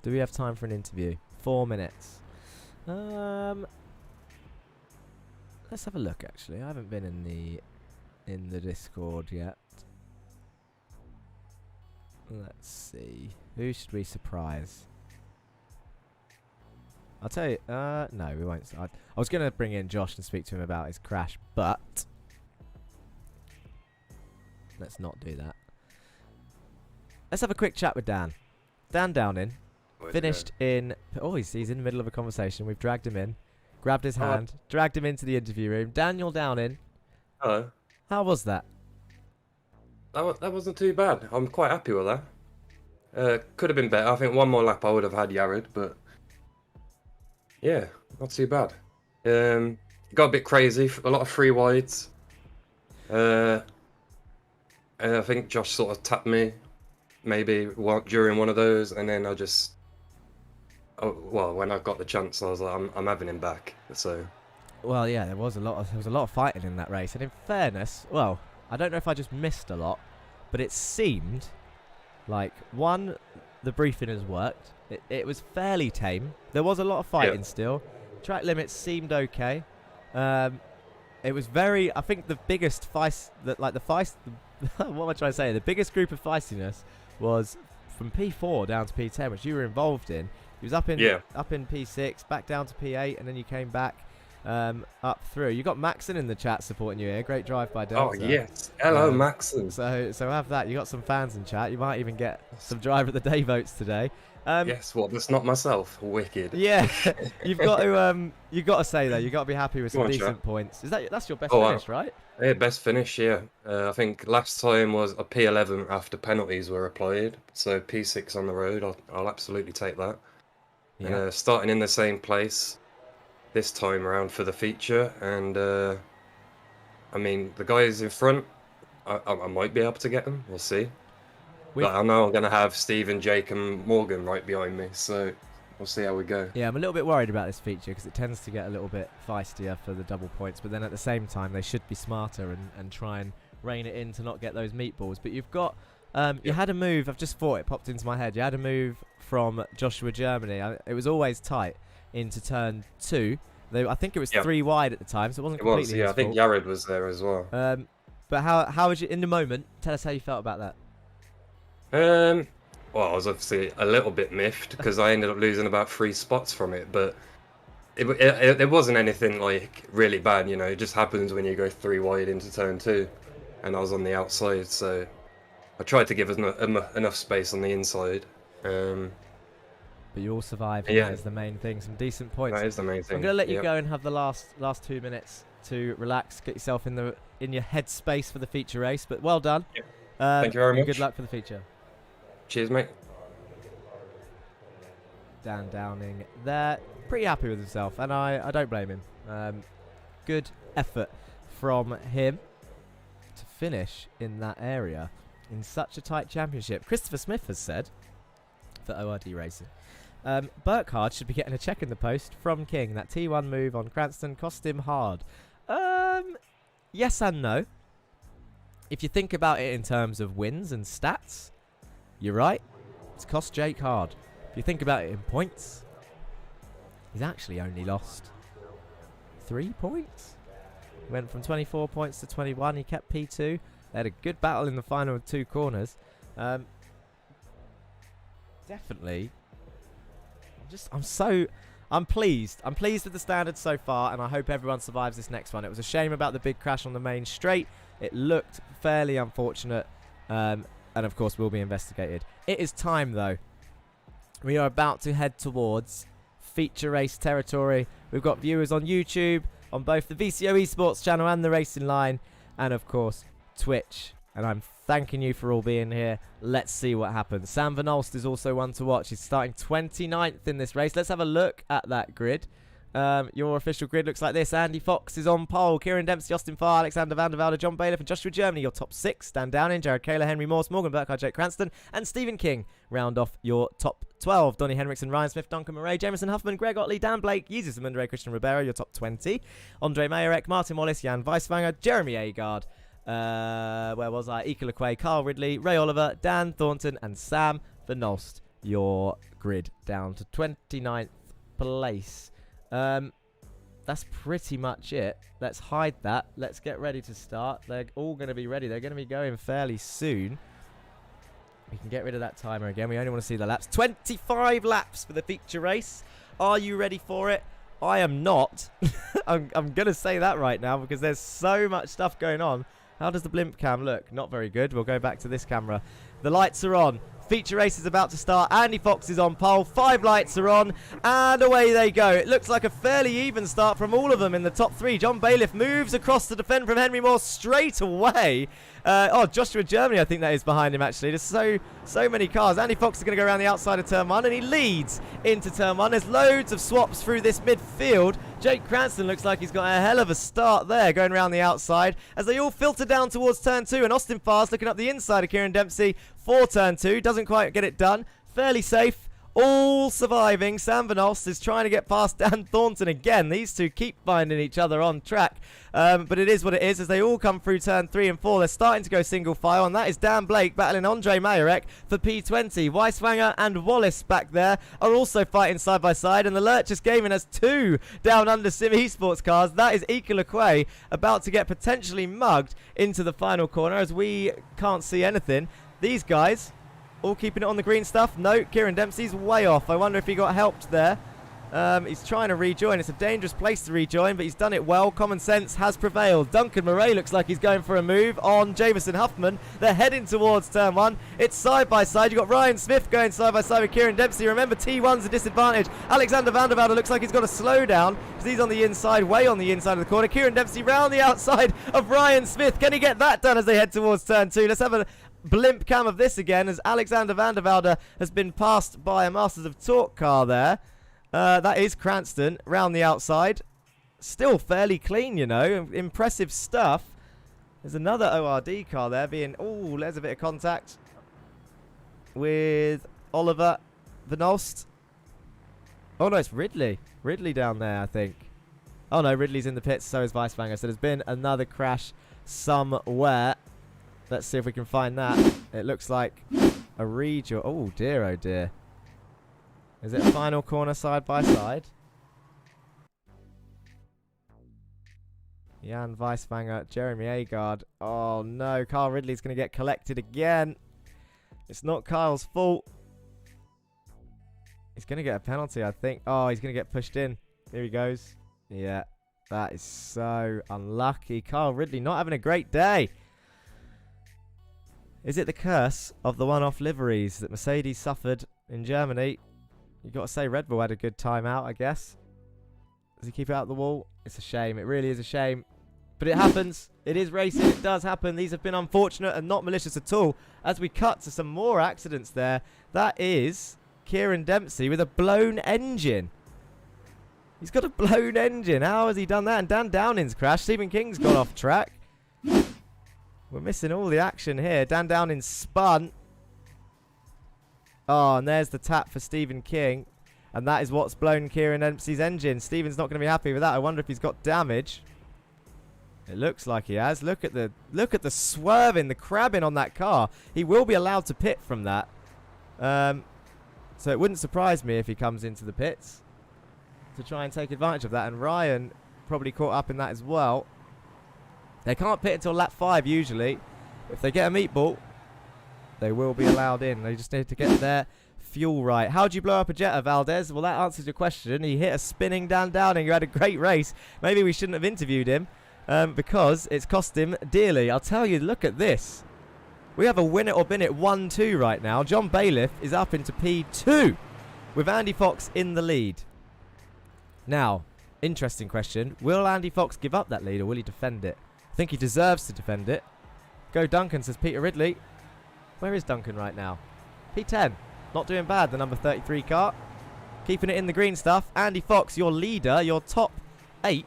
Do we have time for an interview? 4 minutes. Let's Let's have a look. Actually, I haven't been in the Discord yet. Let's see. Who should we surprise? I'll tell you. No, we won't. I was going to bring in Josh and speak to him about his crash, but let's not do that. Let's have a quick chat with Dan. Dan Downing finished in. Oh, he's in the middle of a conversation. We've dragged him in, grabbed his hand, dragged him into the interview room. Daniel Downing. Hello. How was that? That wasn't too bad. I'm quite happy with that. Could have been better. I think one more lap I would have had Yared, but yeah, not too bad. Got a bit crazy. A lot of free wides. And I think Josh sort of tapped me, maybe during one of those, and then I just, when I got the chance, I was like, I'm having him back. So. Well, yeah, there was a lot of fighting in that race, and in fairness, well, I don't know if I just missed a lot, but it seemed like, one, the briefing has worked. It was fairly tame. There was a lot of fighting still. Track limits seemed okay. It was very, I think the biggest what am I trying to say? The biggest group of feistiness was from P4 down to P10, which you were involved in. He was up in P6, back down to P8, and then you came back up through. You got Maxon in the chat supporting you here. Great drive by Delta. Oh yes, hello Maxon. So have that. You got some fans in chat. You might even get some driver of the day votes today. Yes, what? That's not myself. Wicked. Yeah, you've got to say though, you got to be happy with some decent points. That's your best finish, right? Yeah, best finish. Yeah, I think last time was a P11 after penalties were applied. So P6 on the road. I'll absolutely take that. Yeah. Starting in the same place this time around for the feature, and I mean the guys in front, I might be able to get them. We'll see. But I know I'm going to have Stephen, Jake and Morgan right behind me, so we'll see how we go. Yeah, I'm a little bit worried about this feature because it tends to get a little bit feistier for the double points, but then at the same time they should be smarter and try and rein it in to not get those meatballs. But you've got, you had a move, I've just thought, it popped into my head, you had a move from Joshua Germany. It was always tight into turn 2. I think it was 3 wide at the time, so it wasn't completely his I think fault. Yared was there as well. But how was you in the moment? Tell us how you felt about that. Well, I was obviously a little bit miffed because I ended up losing about 3 spots from it, but it wasn't anything like really bad, you know. It just happens when you go 3 wide into turn 2, and I was on the outside, so I tried to give us enough space on the inside. But you all survived, and that is the main thing. Some decent points. That is the main thing. I'm going to let you go and have the last 2 minutes to relax, get yourself in your headspace for the feature race. But well done. Yep. Thank you very much. Good luck for the feature. Cheers, mate. Dan Downing there, pretty happy with himself, and I don't blame him. Good effort from him to finish in that area in such a tight championship. Christopher Smith has said for ORD Racing, Burkhard should be getting a check in the post from King. That T1 move on Cranston cost him hard. Yes and no. If you think about it in terms of wins and stats, you're right. It's cost Jake hard. If you think about it in points, he's actually only lost 3 points. He went from 24 points to 21. He kept P2. They had a good battle in the final 2 corners. Definitely. I'm pleased. I'm pleased with the standards so far, and I hope everyone survives this next one. It was a shame about the big crash on the main straight. It looked fairly unfortunate, and of course will be investigated. It is time though. We are about to head towards feature race territory. We've got viewers on YouTube, on both the VCO Esports channel and the Racing Line, and of course Twitch. And I'm thanking you for all being here. Let's see what happens. Sam Van Olst is also one to watch. He's starting 29th in this race. Let's have a look at that grid. Your official grid looks like this. Andy Fox is on pole. Kieran Dempsey, Austin Farr, Alexander Van der Velde, John Bailiff and Joshua Germany. Your top 6. Dan Downing, Jared Kaler, Henry Morse, Morgan Burkhard, Jake Cranston and Stephen King round off your top 12. Donny Henriksen, Ryan Smith, Duncan Murray, Jameson Huffman, Greg Otley, Dan Blake, Yeezus Mundere, Christian Ribeiro. Your top 20. Andre Mayerek, Martin Wallace, Jan Weiswanger, Jeremy Agard. Where was I? Ika Lequay, Carl Ridley, Ray Oliver, Dan Thornton and Sam Van Olst. Your grid down to 29th place. that's pretty much it. Let's hide that. Let's get ready to start. They're all going to be ready. They're going to be going fairly soon. We can get rid of that timer again. We only want to see the laps. 25 laps for the feature race. Are you ready for it? I am not. I'm going to say that right now because there's so much stuff going on. How does the blimp cam look? Not very good. We'll go back to this camera. The lights are on. Feature race is about to start. Andy Fox is on pole. 5 lights are on. And away they go. It looks like a fairly even start from all of them in the top 3. John Bailiff moves across to defend from Henry Moore straight away. Joshua Germany, I think that is behind him, actually. There's so many cars. Andy Fox is going to go around the outside of turn 1, and he leads into turn 1. There's loads of swaps through this midfield. Jake Cranston looks like he's got a hell of a start there, going around the outside, as they all filter down towards turn 2. And Austin Fast looking up the inside of Kieran Dempsey for turn 2. Doesn't quite get it done. Fairly safe. All surviving. Sam Van Olst is trying to get past Dan Thornton again. These two keep finding each other on track. But it is what it is as they all come through turn 3 and 4. They're starting to go single file, and that is Dan Blake battling Andre Majorek for P20. Weiswanger and Wallace back there are also fighting side by side, and the Lurchus Gaming has 2 down under Sim Esports cars. That is Ika Lequay about to get potentially mugged into the final corner as we can't see anything. These guys all keeping it on the green stuff. No, Kieran Dempsey's way off. I wonder if he got helped there. He's trying to rejoin. It's a dangerous place to rejoin, but he's done it well. Common sense has prevailed. Duncan Murray looks like he's going for a move on Jamison Huffman. They're heading towards turn 1. It's side by side. You've got Ryan Smith going side by side with Kieran Dempsey. Remember, T1's a disadvantage. Alexander Vandervelde looks like he's got a slow down because he's on the inside, way on the inside of the corner. Kieran Dempsey round the outside of Ryan Smith. Can he get that done as they head towards turn 2? Let's have a blimp cam of this again as Alexander Vandervelde has been passed by a Masters of Torque car there. That is Cranston round the outside. Still fairly clean, you know. Impressive stuff. There's another ORD car there being... Oh, there's a bit of contact with Oliver Van Olst. Oh, no, it's Ridley. Ridley down there, I think. Oh, no, Ridley's in the pits. So is Weiswanger. So there's been another crash somewhere. Let's see if we can find that. It looks like a rejoin. Oh, dear, oh, dear. Is it a final corner side by side? Jan Weiswanger, Jeremy Agard. Oh, no. Kyle Ridley's going to get collected again. It's not Kyle's fault. He's going to get a penalty, I think. Oh, he's going to get pushed in. Here he goes. Yeah, that is so unlucky. Kyle Ridley not having a great day. Is it the curse of the one-off liveries that Mercedes suffered in Germany? You've got to say Red Bull had a good time out, I guess. Does he keep it out the wall? It's a shame. It really is a shame. But it happens. It is racing. It does happen. These have been unfortunate and not malicious at all. As we cut to some more accidents there, that is Kieran Dempsey with a blown engine. He's got a blown engine. How has he done that? And Dan Downing's crashed. Stephen King's gone off track. We're missing all the action here. Dan Downing spun. Oh, and there's the tap for Stephen King. And that is what's blown Kieran Dempsey's engine. Stephen's not going to be happy with that. I wonder if he's got damage. It looks like he has. Look at the swerving, the crabbing on that car. He will be allowed to pit from that. So it wouldn't surprise me if he comes into the pits to try and take advantage of that. And Ryan probably caught up in that as well. They can't pit until lap 5 usually. If they get a meatball, they will be allowed in. They just need to get their fuel right. How do you blow up a Jetta, Valdez? Well, that answers your question. He hit a spinning Dan Downing who had a great race. Maybe we shouldn't have interviewed him because it's cost him dearly. I'll tell you, look at this. We have a win it or bin it 1-2 right now. John Bailiff is up into P2 with Andy Fox in the lead. Now, interesting question. Will Andy Fox give up that lead or will he defend it? I think he deserves to defend it. Go Duncan, says Peter Ridley. Where is Duncan right now? P10. Not doing bad, the number 33 car. Keeping it in the green stuff. Andy Fox, your leader, your top 8.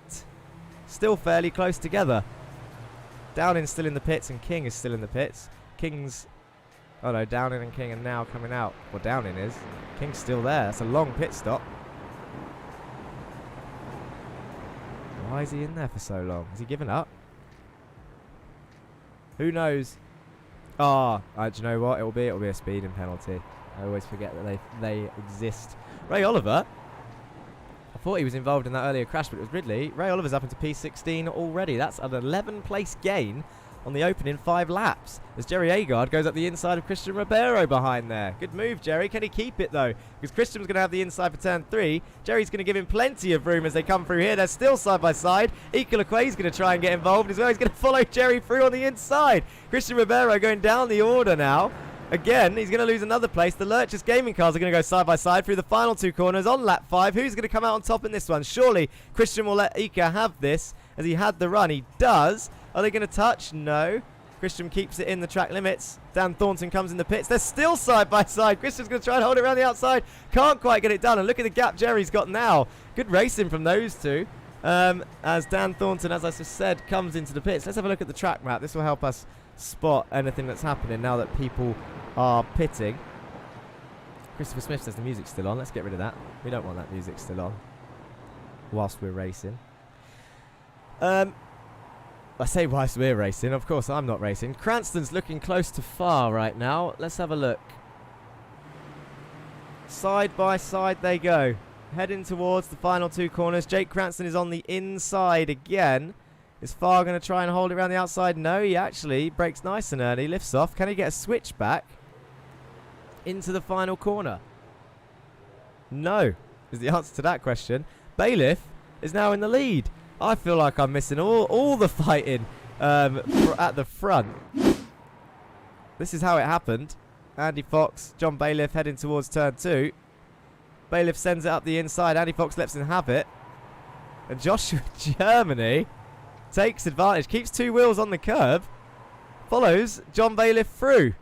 Still fairly close together. Downing's still in the pits and King is still in the pits. King's... Oh no, Downing and King are now coming out. Well, Downing is. King's still there. That's a long pit stop. Why is he in there for so long? Has he given up? Who knows? Do you know what? It'll be a speeding penalty. I always forget that they exist. Ray Oliver, I thought he was involved in that earlier crash, but it was Ridley. Ray Oliver's up into P16 already. That's an 11th-place gain on the opening 5 laps, as Jerry Agard goes up the inside of Christian Ribeiro behind there. Good move, Jerry. Can he keep it, though? Because Christian was going to have the inside for turn 3. Jerry's going to give him plenty of room as they come through here. They're still side by side. Ika Lequay's going to try and get involved as well. He's going to follow Jerry through on the inside. Christian Ribeiro going down the order now. Again, he's going to lose another place. The Lurchus Gaming cars are going to go side by side through the final 2 corners on lap 5. Who's going to come out on top in this one? Surely Christian will let Ika have this, as he had the run. He does. Are they going to touch? No. Christian keeps it in the track limits. Dan Thornton comes in the pits. They're still side by side. Christian's going to try and hold it around the outside. Can't quite get it done. And look at the gap Jerry's got now. Good racing from those two. As Dan Thornton, as I just said, comes into the pits. Let's have a look at the track map. This will help us spot anything that's happening now that people are pitting. Christopher Smith says the music's still on. Let's get rid of that. We don't want that music still on whilst we're racing. I say whilst we're racing. Of course, I'm not racing. Cranston's looking close to far right now. Let's have a look. Side by side they go. Heading towards the final 2 corners. Jake Cranston is on the inside again. Is Farr going to try and hold it around the outside? No, he actually breaks nice and early. Lifts off. Can he get a switch back into the final corner? No, is the answer to that question. Bailiff is now in the lead. I feel like I'm missing all the fighting at the front. This is how it happened. Andy Fox, John Bailiff heading towards turn 2. Bailiff sends it up the inside. Andy Fox lets him have it. And Joshua Germany takes advantage. Keeps 2 wheels on the curb. Follows John Bailiff through.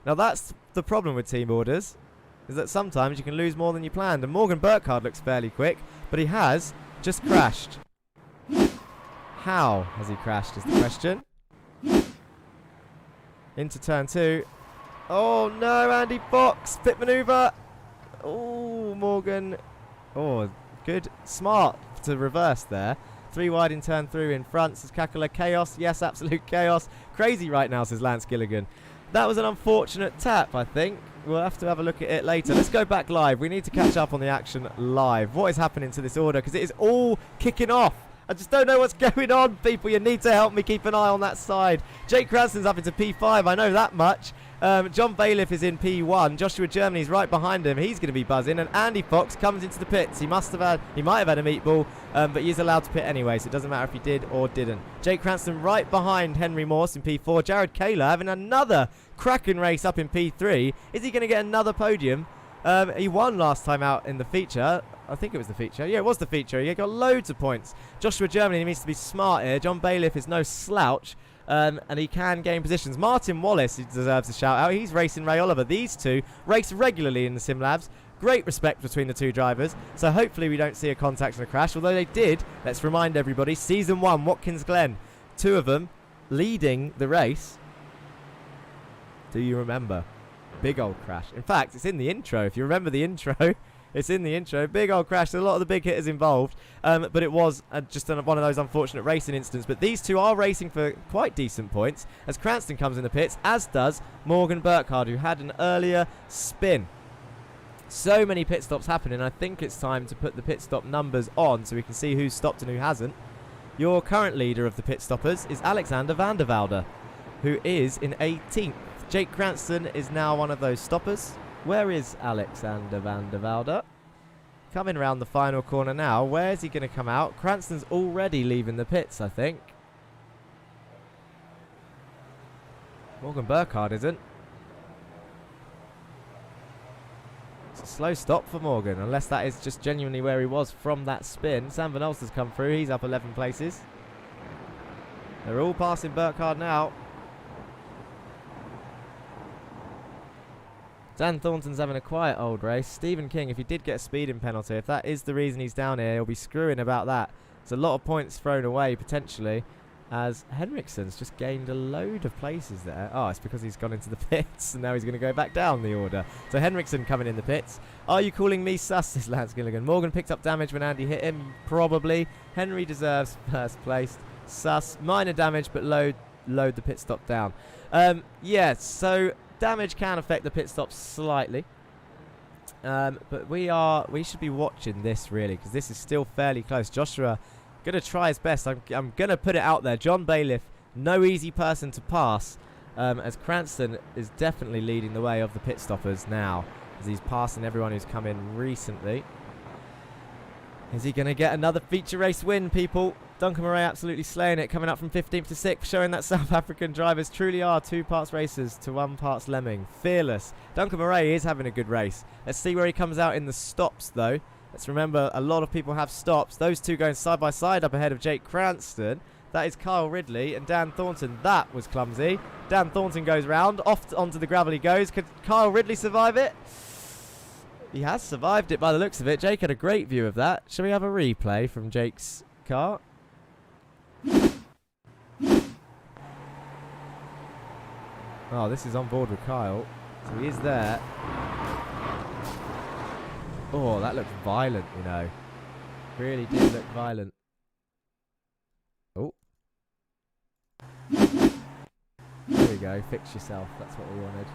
Now that's the problem with team orders, is that sometimes you can lose more than you planned. And Morgan Burkhardt looks fairly quick, but he has just crashed. How has he crashed is the question. Into turn 2. Oh no, Andy Fox. Pit manoeuvre. Oh, Morgan. Oh, good. Smart to reverse there. 3 wide in turn 3 in front. Says Kakula. Chaos. Yes, absolute chaos. Crazy right now, says Lance Gilligan. That was an unfortunate tap, I think. We'll have to have a look at it later. Let's go back live. We need to catch up on the action live. What is happening to this order? Because it is all kicking off. I just don't know what's going on, people. You need to help me keep an eye on that side. Jake Cranston's up into P5. I know that much. John Bailiff is in P1. Joshua Germany's right behind him. He's going to be buzzing. And Andy Fox comes into the pits. He might have had a meatball, but he is allowed to pit anyway, so it doesn't matter if he did or didn't. Jake Cranston right behind Henry Morse in P4. Jared Kaler having another cracking race up in P3. Is he going to get another podium? He won last time out in the feature. I think it was the feature. Yeah, it was the feature. He got loads of points. Joshua Germany needs to be smart here. John Bailiff is no slouch. And he can gain positions. Martin Wallace, he deserves a shout out. He's racing Ray Oliver. These two race regularly in the sim labs. Great respect between the 2 drivers. So hopefully we don't see a contact and a crash. Although they did, let's remind everybody, Season 1, Watkins Glen. 2 of them leading the race. Do you remember? Big old crash. In fact, it's in the intro. If you remember the intro, it's in the intro. Big old crash. There's a lot of the big hitters involved. But it was just one of those unfortunate racing incidents. But these 2 are racing for quite decent points as Cranston comes in the pits, as does Morgan Burkhardt, who had an earlier spin. So many pit stops happening. I think it's time to put the pit stop numbers on so we can see who's stopped and who hasn't. Your current leader of the pit stoppers is Alexander van der Velde, who is in 18th. Jake Cranston is now one of those stoppers. Where is Alexander van der Velde? Coming around the final corner now. Where's he going to come out? Cranston's already leaving the pits, I think. Morgan Burkhardt isn't. It's a slow stop for Morgan, unless that is just genuinely where he was from that spin. Sam Van Ulster's come through. He's up 11 places. They're all passing Burkhardt now. Dan Thornton's having a quiet old race. Stephen King, if he did get a speeding penalty, if that is the reason he's down here, he'll be screwing about that. There's a lot of points thrown away, potentially, as Henriksen's just gained a load of places there. Oh, it's because he's gone into the pits, and now he's going to go back down the order. So Henriksen coming in the pits. Are you calling me sus, says Lance Gilligan. Morgan picked up damage when Andy hit him, probably. Henry deserves first place. Sus, minor damage, but load the pit stop down. Yeah, so damage can affect the pit stop slightly. But we should be watching this really, because this is still fairly close. Joshua gonna try his best. I'm gonna put it out there. John Bailiff, no easy person to pass, as Cranston is definitely leading the way of the pit stoppers now, as he's passing everyone who's come in recently. Is he going to get another feature race win, people? Duncan Murray absolutely slaying it, coming up from 15th to 6th, showing that South African drivers truly are 2 parts racers to 1 parts lemming. Fearless. Duncan Murray is having a good race. Let's see where he comes out in the stops, though. Let's remember, a lot of people have stops. Those two going side by side up ahead of Jake Cranston. That is Kyle Ridley and Dan Thornton. That was clumsy. Dan Thornton goes round. Off onto the gravel he goes. Could Kyle Ridley survive it? He has survived it by the looks of it. Jake had a great view of that. Shall we have a replay from Jake's car? Oh, this is on board with Kyle. So he is there. Oh, that looked violent, you know. Really did look violent. Oh. There we go. Fix yourself. That's what we wanted.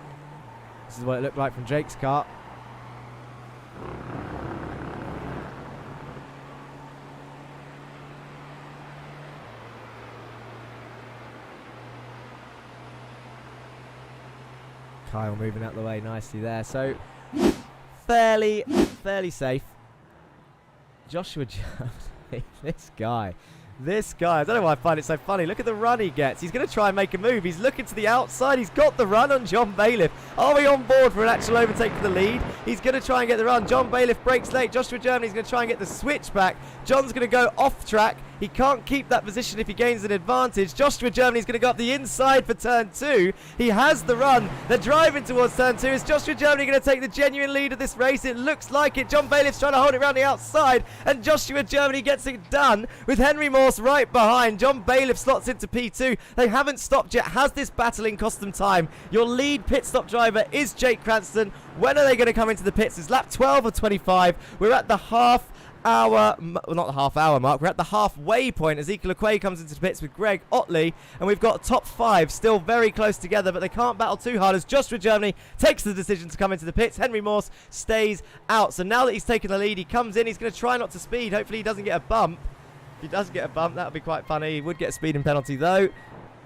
This is what it looked like from Jake's car. Kyle moving out the way nicely there. So fairly safe. Joshua Germany, this guy, I don't know why I find it so funny. Look at the run he gets. He's going to try and make a move. He's looking to the outside. He's got the run on John Bailiff. Are we on board for an actual overtake for the lead? He's going to try and get the run. John Bailiff breaks late. Joshua Germany's going to try and get the switch back. John's going to go off track. He can't keep that position if he gains an advantage. Joshua Germany's going to go up the inside for turn 2. He has the run. They're driving towards turn 2. Is Joshua Germany going to take the genuine lead of this race? It looks like it. John Bailiff's trying to hold it around the outside, and Joshua Germany gets it done with Henry Morse right behind. John Bailiff slots into P2. They haven't stopped yet. Has this battling cost them time? Your lead pit stop driver is Jake Cranston. When are they going to come into the pits? It's lap 12 of 25. We're at the half hour, well, not the half hour mark, we're at the halfway point as Ezekiel Aquay comes into the pits with Greg Otley, and we've got top 5 still very close together, but they can't battle too hard as Joshua Germany takes the decision to come into the pits. Henry Morse stays out. So now that he's taken the lead, he comes in. He's going to try not to speed. Hopefully he doesn't get a bump. If he does get a bump, that would be quite funny. He would get a speeding penalty though,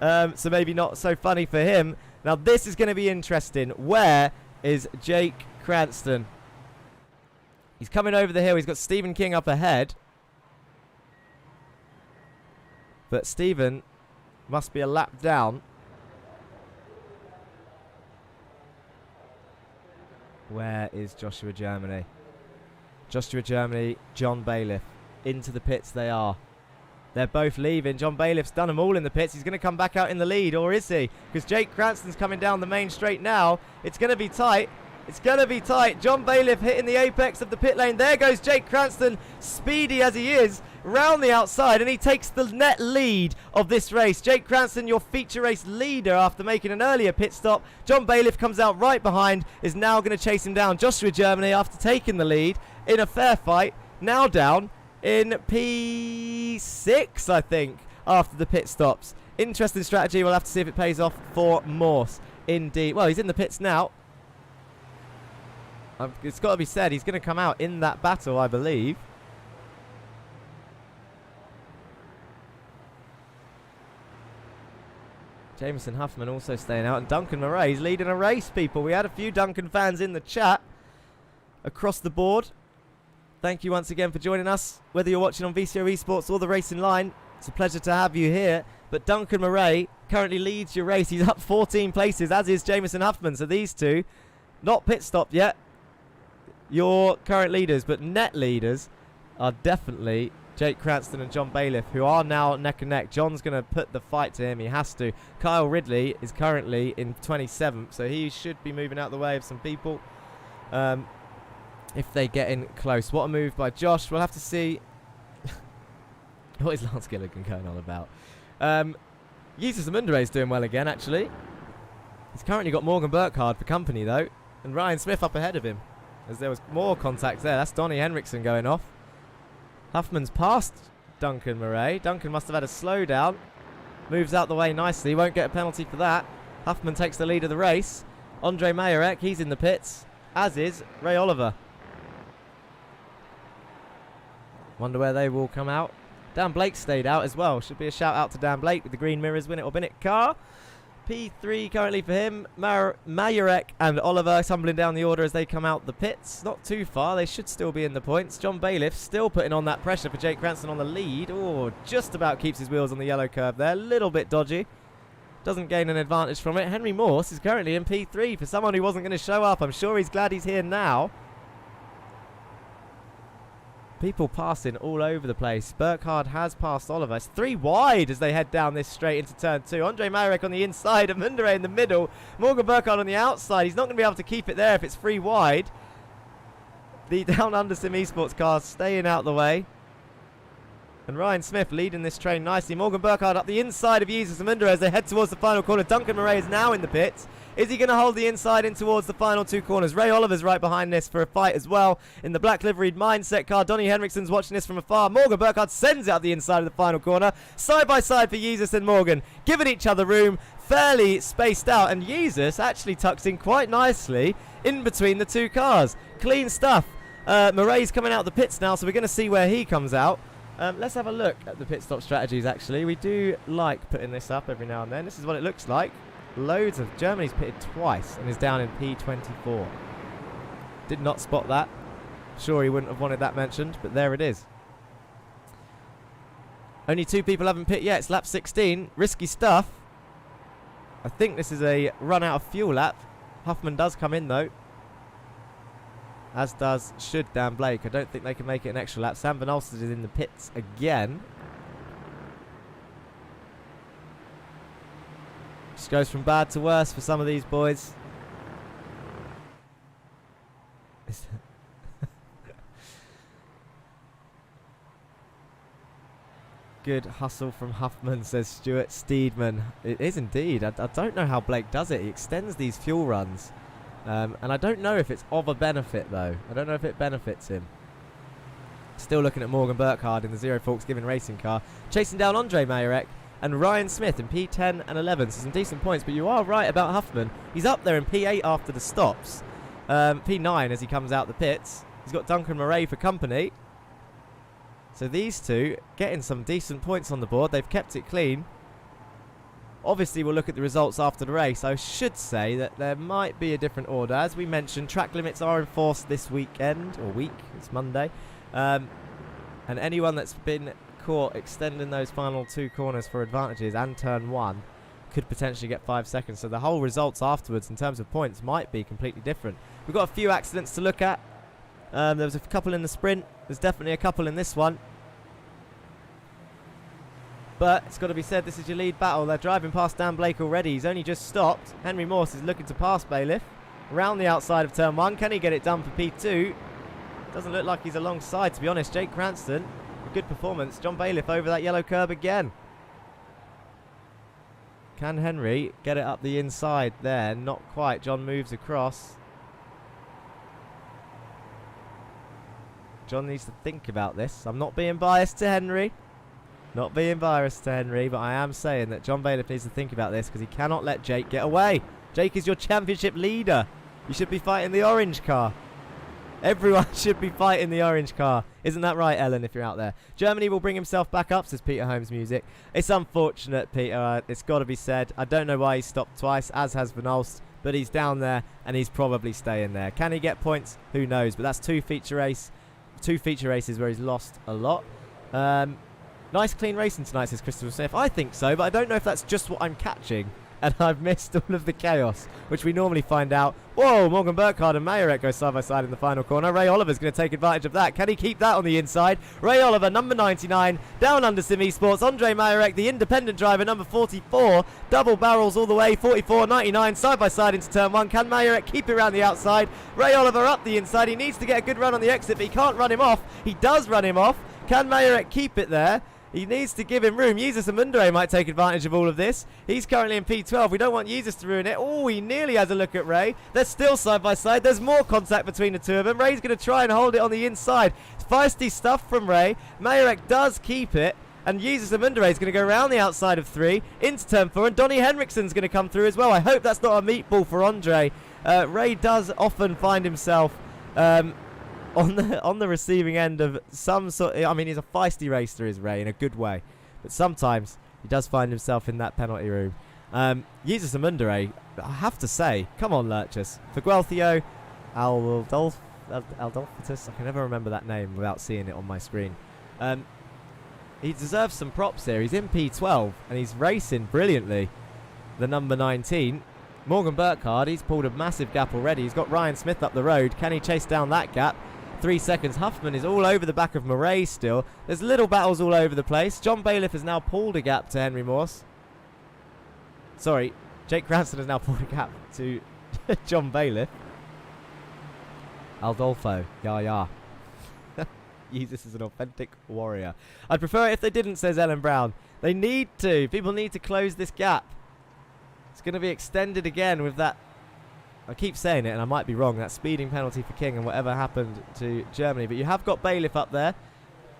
so maybe not so funny for him. Now this is going to be interesting. Where is Jake Cranston? He's coming over the hill. He's got Stephen King up ahead. But Stephen must be a lap down. Where is Joshua Germany? Joshua Germany, John Bailiff. Into the pits they are. They're both leaving. John Bailiff's done them all in the pits. He's going to come back out in the lead, or is he? Because Jake Cranston's coming down the main straight now. It's going to be tight. It's going to be tight. John Bailiff hitting the apex of the pit lane. There goes Jake Cranston, speedy as he is, round the outside, and he takes the net lead of this race. Jake Cranston, your feature race leader after making an earlier pit stop. John Bailiff comes out right behind, is now going to chase him down. Joshua Germany, after taking the lead in a fair fight, now down in P6, I think, after the pit stops. Interesting strategy. We'll have to see if it pays off for Morse. Indeed. Well, he's in the pits now. It's got to be said, he's going to come out in that battle, I believe. Jameson Huffman also staying out, and Duncan Murray's leading a race, people. We had a few Duncan fans in the chat across the board. Thank you once again for joining us, whether you're watching on VCO Esports or the Racing Line. It's a pleasure to have you here. But Duncan Murray currently leads your race. He's up 14 places, as is Jameson Huffman. So these two, not pit stopped yet, your current leaders, but net leaders are definitely Jake Cranston and John Bailiff, who are now neck and neck. John's going to put the fight to him. He has to. Kyle Ridley is currently in 27th, so he should be moving out the way of some people if they get in close. What a move by Josh. We'll have to see what is Lance Gilligan going on about. Jesus Amundere is doing well again, actually. He's currently got Morgan Burkhardt for company, though, and Ryan Smith up ahead of him, as there was more contact there. That's Donnie Henriksen going off. Huffman's past Duncan Murray. Duncan must have had a slowdown. Moves out the way nicely. Won't get a penalty for that. Huffman takes the lead of the race. Andre Mayerek, he's in the pits, as is Ray Oliver. Wonder where they will come out. Dan Blake stayed out as well. Should be a shout out to Dan Blake with the green mirrors, win it or bin it car. P3 currently for him. Majorek and Oliver tumbling down the order as they come out the pits. Not too far. They should still be in the points. John Bailiff still putting on that pressure for Jake Cranston on the lead. Oh, just about keeps his wheels on the yellow curve there. A little bit dodgy. Doesn't gain an advantage from it. Henry Morse is currently in P3 for someone who wasn't going to show up. I'm sure he's glad he's here now. People passing all over the place. Burkhardt has passed Oliver. It's 3 wide as they head down this straight into turn 2. Andre Majorek on the inside and Mundere in the middle. Morgan Burkhardt on the outside. He's not going to be able to keep it there if it's 3 wide. The Down Under Sim Esports cars staying out the way. And Ryan Smith leading this train nicely. Morgan Burkhardt up the inside of Jesus and Mundere as they head towards the final corner. Duncan Murray is now in the pits. Is he going to hold the inside in towards the final 2 corners? Ray Oliver's right behind this for a fight as well. In the black liveried Mindset car, Donny Henriksen's watching this from afar. Morgan Burkhardt sends it up the inside of the final corner. Side by side for Jesus and Morgan, giving each other room, fairly spaced out. And Jesus actually tucks in quite nicely in between the 2 cars. Clean stuff. Murray's coming out the pits now, so we're going to see where he comes out. Let's have a look at the pit stop strategies, actually. We do like putting this up every now and then. This is what it looks like. Loads of Germany's pitted twice and is down in P24. Did not spot that. Sure he wouldn't have wanted that mentioned, but there it is. Only 2 people haven't pit yet. It's lap 16. Risky stuff. I think this is a run out of fuel lap. Huffman does come in though. As should Dan Blake. I don't think they can make it an extra lap. Sam Van Alstad is in the pits again. Just goes from bad to worse for some of these boys. Good hustle from Huffman, says Stuart Steedman. It is indeed. I don't know how Blake does it. He extends these fuel runs. And I don't know if it's of a benefit, though. I don't know if it benefits him. Still looking at Morgan Burkhardt in the Zero Forks Given Racing car. Chasing down Andre Majorek and Ryan Smith in P10 and 11. So some decent points, but you are right about Huffman. He's up there in P8 after the stops. P9 as he comes out the pits. He's got Duncan Murray for company. So these two getting some decent points on the board. They've kept it clean. Obviously, we'll look at the results after the race. I should say that there might be a different order. As we mentioned, track limits are enforced this weekend, or week, it's Monday. And anyone that's been caught extending those final 2 corners for advantages and turn 1 could potentially get 5 seconds. So the whole results afterwards in terms of points might be completely different. We've got a few accidents to look at. There was a couple in the sprint. There's definitely a couple in this one. But it's got to be said, this is your lead battle. They're driving past Dan Blake already. He's only just stopped. Henry Morse is looking to pass Bailiff. Around the outside of turn 1. Can he get it done for P2? Doesn't look like he's alongside, to be honest. Jake Cranston, a good performance. John Bailiff over that yellow curb again. Can Henry get it up the inside there? Not quite. John moves across. John needs to think about this. I'm not being biased to Henry. Not being biased to Henry, but I am saying that John Bailiff needs to think about this because he cannot let Jake get away. Jake is your championship leader. You should be fighting the orange car. Everyone should be fighting the orange car. Isn't that right, Ellen, if you're out there? Germany will bring himself back up, says Peter Holmes Music. It's unfortunate, Peter. It's got to be said. I don't know why he stopped twice, as has Van Alst, but he's down there and he's probably staying there. Can he get points? Who knows? But that's 2 feature races where he's lost a lot. Nice clean racing tonight, says Christopher Smith. I think so, but I don't know if that's just what I'm catching. And I've missed all of the chaos, which we normally find out. Whoa, Morgan Burkhardt and Majorek go side by side in the final corner. Ray Oliver's going to take advantage of that. Can he keep that on the inside? Ray Oliver, number 99, Down Under Sim Esports. Andre Majorek, the independent driver, number 44. Double barrels all the way, 44, 99, side by side into turn 1. Can Majorek keep it around the outside? Ray Oliver up the inside. He needs to get a good run on the exit, but he can't run him off. He does run him off. Can Majorek keep it there? He needs to give him room. Jesus and Mundere might take advantage of all of this. He's currently in P12. We don't want Jesus to ruin it. Oh, he nearly has a look at Ray. They're still side by side. There's more contact between the 2 of them. Ray's going to try and hold it on the inside. It's feisty stuff from Ray. Majorek does keep it. And Jesus and Mundere is going to go around the outside of 3 into turn 4. And Donny Henriksen's going to come through as well. I hope that's not a meatball for Andre. Ray does often find himself on the receiving end of some sort. I mean, he's a feisty racer, is Ray, in a good way, but sometimes he does find himself in that penalty room. Jesus Amundere, I have to say, come on, Lurchus. For Guelthio, Aldolphitus, I can never remember that name without seeing it on my screen. He deserves some props here. He's in P12 and he's racing brilliantly. The number 19, Morgan Burkhardt, he's pulled a massive gap already. He's got Ryan Smith up the road. Can he chase down that gap? 3 seconds. Huffman is all over the back of Murray still. There's little battles all over the place. John Bailiff has now pulled a gap to Henry Morse. Sorry, Jake Cranston has now pulled a gap to John Bailiff. Aldolfo, yeah. Jesus is an authentic warrior. I'd prefer it if they didn't, says Ellen Brown. They need to. People need to close this gap. It's going to be extended again with that. I keep saying it and I might be wrong. That speeding penalty for King and whatever happened to Germany. But you have got Bailiff up there.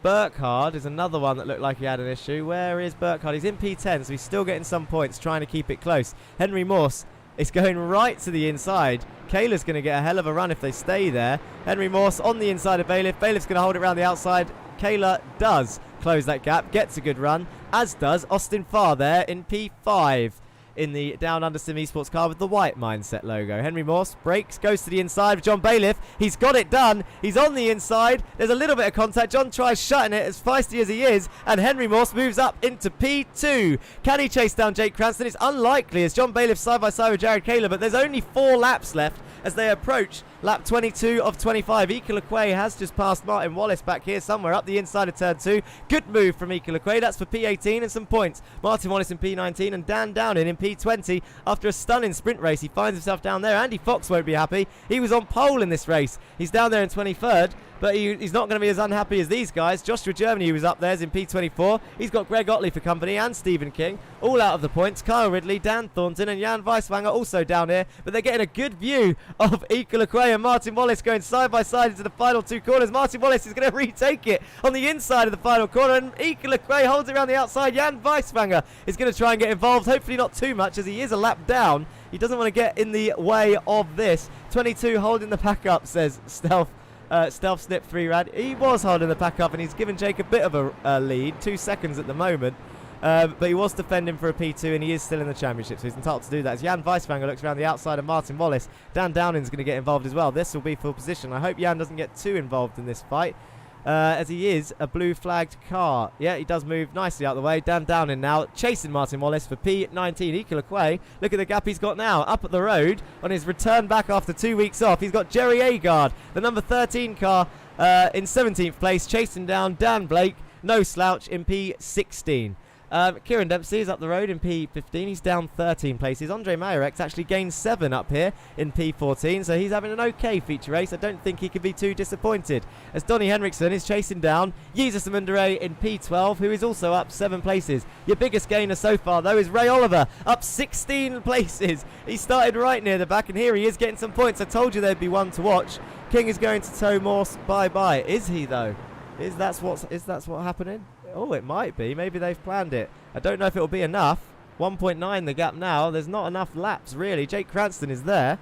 Burkhardt is another one that looked like he had an issue. Where is Burkhardt? He's in P10, so he's still getting some points, trying to keep it close. Henry Morse is going right to the inside. Kayla's going to get a hell of a run if they stay there. Henry Morse on the inside of Bailiff. Bailiff's going to hold it around the outside. Kayla does close that gap, gets a good run, as does Austin Farr there in P5 in the Down Under Sim Esports car with the white Mindset logo. Henry Morse breaks, goes to the inside of John Bailiff. He's got it done. He's on the inside. There's a little bit of contact. John tries shutting it, as feisty as he is, and Henry Morse moves up into P2. Can he chase down Jake Cranston? It's unlikely as John Bailiff side by side with Jared Kayla, but there's only 4 laps left as they approach lap 22 of 25. Ika Lequay has just passed Martin Wallace back here somewhere up the inside of turn 2. Good move from Ika Lequay. That's for P18 and some points. Martin Wallace in P19 and Dan Downing in P20. After a stunning sprint race, he finds himself down there. Andy Fox won't be happy. He was on pole in this race. He's down there in 23rd. But he's not going to be as unhappy as these guys. Joshua Germany, who was up there, is in P24. He's got Greg Otley for company and Stephen King. All out of the points. Kyle Ridley, Dan Thornton and Jan Weiswanger also down here. But they're getting a good view of Ika Lequay and Martin Wallace going side by side into the final 2 corners. Martin Wallace is going to retake it on the inside of the final corner. And Ika Lequay holds it around the outside. Jan Weiswanger is going to try and get involved. Hopefully not too much as he is a lap down. He doesn't want to get in the way of this. 22 holding the pack up, says Stealth Snip 3 Rad. He was holding the pack up and he's given Jake a bit of a lead, 2 seconds at the moment. But he was defending for a P2 and he is still in the championship, so he's entitled to do that. As Jan Weiswanger looks around the outside of Martin Wallace, Dan Downing's going to get involved as well. This will be full position. I hope Jan doesn't get too involved in this fight. As he is a blue flagged car. Yeah, he does move nicely out of the way. Dan Downing now chasing Martin Wallace for P19. Ika Lequay, look at the gap he's got now. Up at the road on his return back after 2 weeks off. He's got Jerry Agard, the number 13 car, in 17th place, chasing down Dan Blake, no slouch, in P16. Kieran Dempsey is up the road in P15. He's down 13 places. Andre Mayerek's actually gained 7 up here in P14, so he's having an okay feature race. I don't think he could be too disappointed. As Donny Henriksen is chasing down Jesus Amundere in P12, who is also up 7 places. Your biggest gainer so far, though, is Ray Oliver, up 16 places. He started right near the back, and here he is getting some points. I told you there'd be one to watch. King is going to tow Morse bye-bye. Is he, though? Is that what's happening? Oh, it might be. Maybe they've planned it. I don't know if it'll be enough. 1.9 the gap now. There's not enough laps, really. Jake Cranston is there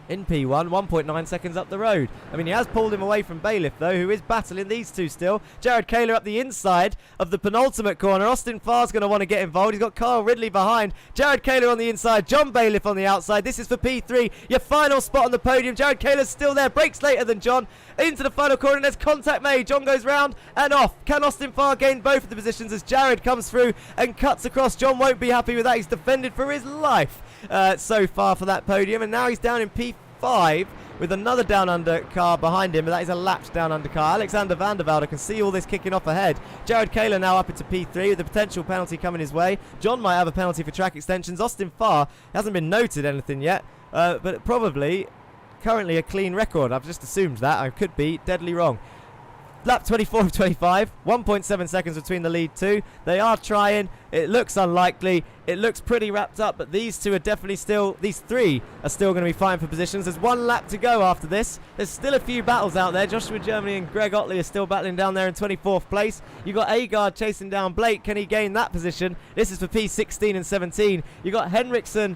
in P1, 1.9 seconds up the road. I mean, he has pulled him away from Bailiff, though, who is battling these two still. Jared Kayla up the inside of the penultimate corner. Austin Farr's going to want to get involved. He's got Kyle Ridley behind. Jared Kayla on the inside. John Bailiff on the outside. This is for P3. Your final spot on the podium. Jared Kayla's still there. Breaks later than John. Into the final corner, and there's contact made. John goes round and off. Can Austin Farr gain both of the positions as Jared comes through and cuts across? John won't be happy with that. He's defended for his life so far for that podium, and now he's down in P5 with another down under car behind him, but that is a lapped down under car. Alexander van der Velde can see all this kicking off ahead. Jared Kayla now up into P3 with a potential penalty coming his way. John might have a penalty for track extensions. Austin Farr hasn't been noted anything yet, but probably currently a clean record. I've just assumed that. I could be deadly wrong. Lap 24 of 25, 1.7 seconds between the lead two. They are trying. It looks unlikely. It looks pretty wrapped up, but these two are definitely still, these three are still going to be fighting for positions. There's one lap to go after this. There's still a few battles out there. Joshua Germany and Greg Otley are still battling down there in 24th place. You've got Agard chasing down Blake. Can he gain that position? This is for P16 and 17. You've got Henriksen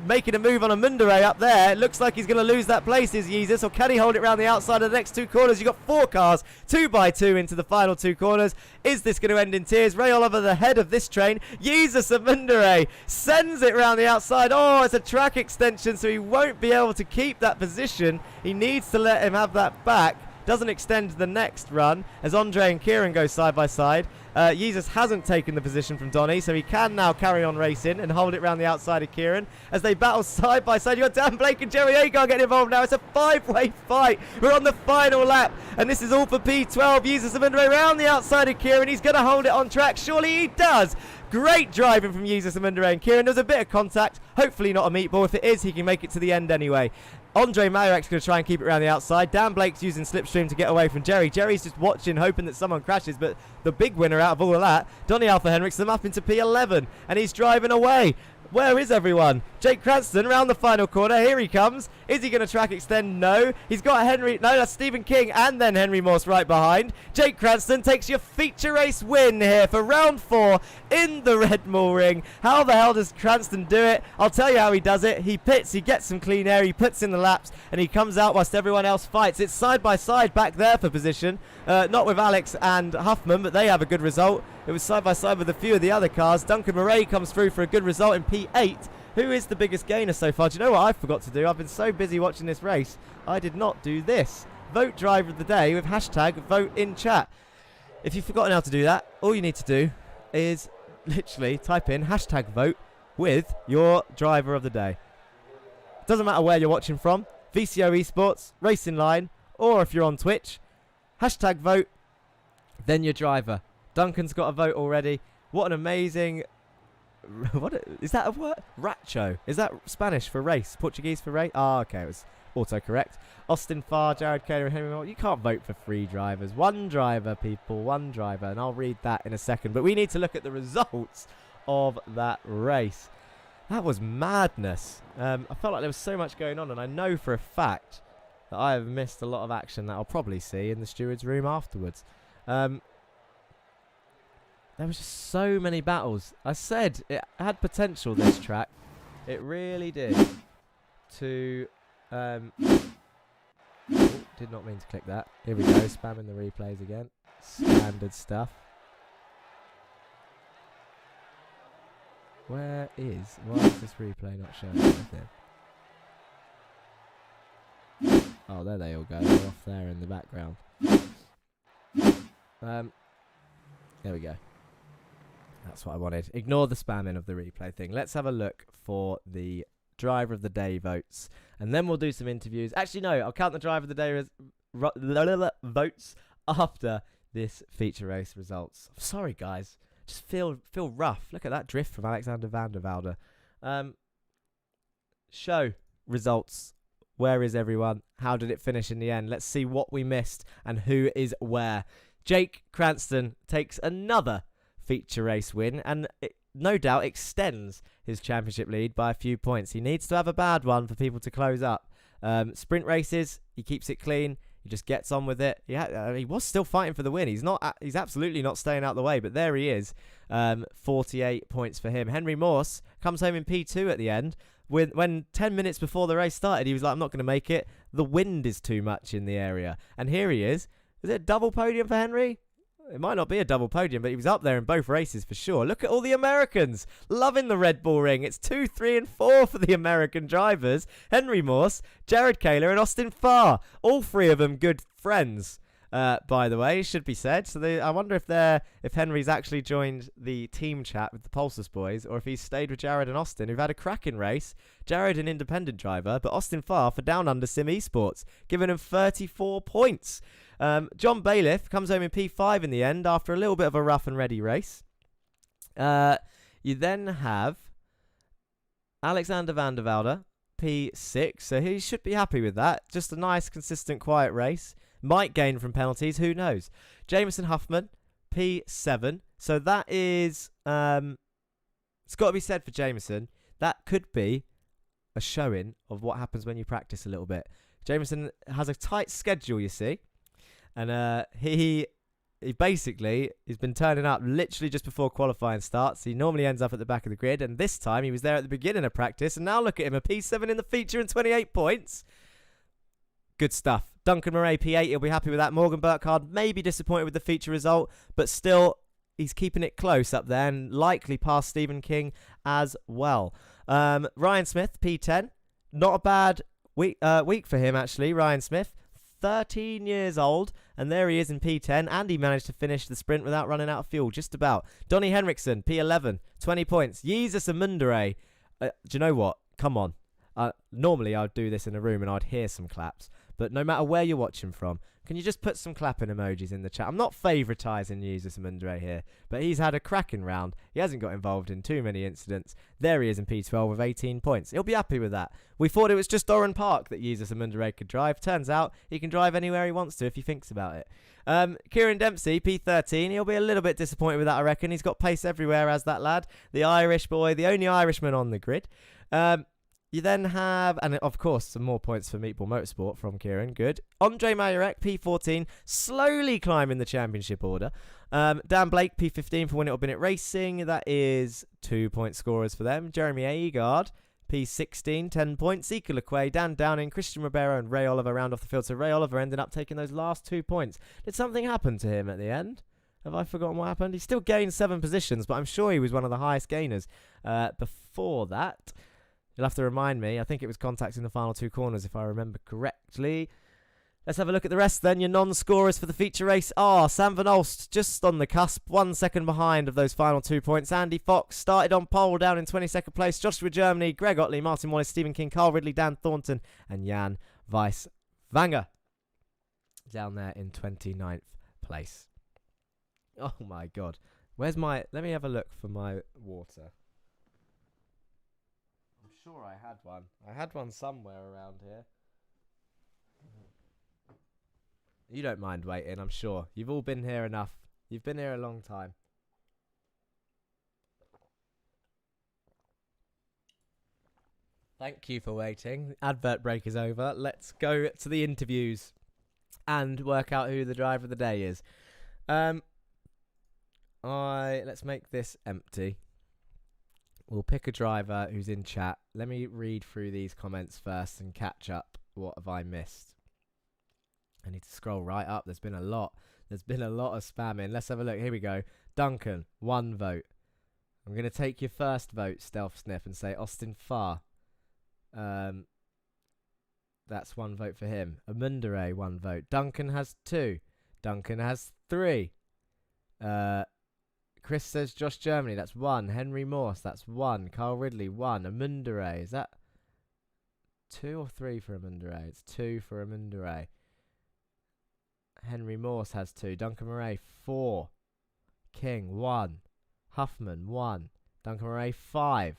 making a move on a Mundere up there. It looks like he's going to lose that place, is Jesus, or can he hold it around the outside of the next 2 corners? You've got 4 cars, 2 by 2 into the final 2 corners. Is this going to end in tears? Ray Oliver, the head of this train. Jesus and Mundere sends it around the outside. Oh, it's a track extension, so he won't be able to keep that position. He needs to let him have that back. Doesn't extend the next run as Andre and Kieran go side by side. Jesus hasn't taken the position from Donny, so he can now carry on racing and hold it around the outside of Kieran as they battle side by side. You've got Dan Blake and Jerry Agar getting involved now. It's a 5-way fight. We're on the final lap, and this is all for P12. Jesus Amundre around the outside of Kieran. He's going to hold it on track. Surely he does. Great driving from Jesus Amundre and Kieran. There's a bit of contact. Hopefully not a meatball. If it is, he can make it to the end anyway. Andre Mayorek's going to try and keep it around the outside. Dan Blake's using Slipstream to get away from Jerry. Jerry's just watching, hoping that someone crashes. But the big winner out of all of that, Donny Alpha Henriksen up into P11. And he's driving away. Where is everyone? Jake Cranston around the final corner. Here he comes. Is he going to track extend? No. He's got Henry. No, that's Stephen King and then Henry Morse right behind. Jake Cranston takes your feature race win here for round 4 in the Red Bull Ring. How the hell does Cranston do it? I'll tell you how he does it. He pits, he gets some clean air, he puts in the laps, and he comes out whilst everyone else fights. It's side by side back there for position. Not with Alex and Huffman, but they have a good result. It was side by side with a few of the other cars. Duncan Murray comes through for a good result in P8. Who is the biggest gainer so far? Do you know what I forgot to do? I've been so busy watching this race, I did not do this. Vote driver of the day with hashtag vote in chat. If you've forgotten how to do that, all you need to do is literally type in hashtag vote with your driver of the day. Doesn't matter where you're watching from, VCO Esports, Racing Line, or if you're on Twitch, hashtag vote, then your driver. Duncan's got a vote already. What an amazing... is that a word? Racho. Is that Spanish for race? Portuguese for race? Ah, okay, it was autocorrect. Austin Farr, Jared Kaler, and Henry Moore. You can't vote for 3 drivers. 1 driver, people. 1 driver. And I'll read that in a second. But we need to look at the results of that race. That was madness. I felt like there was so much going on. And I know for a fact that I have missed a lot of action that I'll probably see in the steward's room afterwards. There was just so many battles. I said it had potential, this track. It really did. To... did not mean to click that. Here we go, spamming the replays again. Standard stuff. Why is this replay not showing anything? Oh, there they all go. They're off there in the background. There we go. That's what I wanted. Ignore the spamming of the replay thing. Let's have a look for the driver of the day votes. And then we'll do some interviews. Actually, no. I'll count the driver of the day votes after this feature race results. I'm sorry, guys. Just feel rough. Look at that drift from Alexander van der Velde. Show results. Where is everyone? How did it finish in the end? Let's see what we missed and who is where. Jake Cranston takes another feature race win and it no doubt extends his championship lead by a few points. He needs to have a bad one for people to close up. Sprint races, he keeps it clean. He just gets on with it. He was still fighting for the win. He's absolutely not staying out the way, but there he is. 48 points for him. Henry Morse comes home in P2 at the end. When 10 minutes before the race started, he was like, I'm not going to make it. The wind is too much in the area. And here he is. Is it a double podium for Henry? It might not be a double podium, but he was up there in both races for sure. Look at all the Americans loving the Red Bull Ring. It's 2, 3, and 4 for the American drivers. Henry Morse, Jared Kaler, and Austin Farr. All 3 of them good friends, by the way, should be said. So I wonder if Henry's actually joined the team chat with the Pulsus boys, or if he's stayed with Jared and Austin, who've had a cracking race. Jared, an independent driver, but Austin Farr for Down Under Sim Esports, giving him 34 points. John Bailiff comes home in P5 in the end after a little bit of a rough and ready race. You then have Alexander van der Velde, P6, so he should be happy with that. Just a nice, consistent, quiet race. Might gain from penalties, who knows. Jameson Huffman, P7. So that is... it's got to be said for Jameson. That could be a showing of what happens when you practice a little bit. Jameson has a tight schedule, you see. And he he's been turning up literally just before qualifying starts. He normally ends up at the back of the grid, and this time he was there at the beginning of practice, and now look at him, a P7 in the feature and 28 points. Good stuff. Duncan Murray, P8, he'll be happy with that. Morgan Burkhardt may be disappointed with the feature result, but still, he's keeping it close up there and likely past Stephen King as well. Ryan Smith, P10. Not a bad week for him, actually, Ryan Smith. 13 years old, and there he is in P10, and he managed to finish the sprint without running out of fuel, just about. Donny Henriksen, P11, 20 points. Jesus Amundere, do you know what? Come on. Normally, I'd do this in a room and I'd hear some claps, but no matter where you're watching from, can you just put some clapping emojis in the chat? I'm not favouritising Jesus Amundere here, but he's had a cracking round. He hasn't got involved in too many incidents. There he is in P12 with 18 points. He'll be happy with that. We thought it was just Oran Park that Jesus Amundere could drive. Turns out he can drive anywhere he wants to if he thinks about it. Kieran Dempsey, P13. He'll be a little bit disappointed with that, I reckon. He's got pace everywhere as that lad. The Irish boy, the only Irishman on the grid. You then have, and of course, some more points for Meatball Motorsport from Kieran. Good. Andre Majorek, P14, slowly climbing the championship order. Dan Blake, P15 for Win It or Bin It Racing. That is 2-point scorers for them. Jeremy Agard, P16, 10 points. Zeke Lequay, Dan Downing, Christian Ribeiro, and Ray Oliver round off the field. So Ray Oliver ended up taking those last 2 points. Did something happen to him at the end? Have I forgotten what happened? He still gained 7 positions, but I'm sure he was one of the highest gainers before that. You'll have to remind me. I think it was contacts in the final 2 corners, if I remember correctly. Let's have a look at the rest then. Your non-scorers for the feature race are Sam Van Olst, just on the cusp, 1 second behind of those final 2 points. Andy Fox started on pole, down in 22nd place. Joshua Germany, Greg Otley, Martin Wallace, Stephen King, Carl Ridley, Dan Thornton, and Jan Weiswanger down there in 29th place. Oh my God. Where's my... Let me have a look for my water. Sure I had one. I had one somewhere around here. You don't mind waiting, I'm sure. You've all been here enough. You've been here a long time. Thank you for waiting. Advert break is over. Let's go to the interviews and work out who the driver of the day is. Let's make this empty. We'll pick a driver who's in chat. Let me read through these comments first and catch up. What have I missed? I need to scroll right up. There's been a lot. There's been a lot of spamming. Let's have a look. Here we go. Duncan, 1 vote. I'm going to take your first vote, Stealth Sniff, and say Austin Farr. That's 1 vote for him. Amundere, 1 vote. Duncan has 2. Duncan has 3. Chris says Josh Germany, that's 1. Henry Morse, that's 1. Carl Ridley, 1. Amundere, is that 2 or 3 for Amundere? It's 2 for Amundere. Henry Morse has 2. Duncan Murray, 4. King, 1. Huffman, 1. Duncan Murray, 5.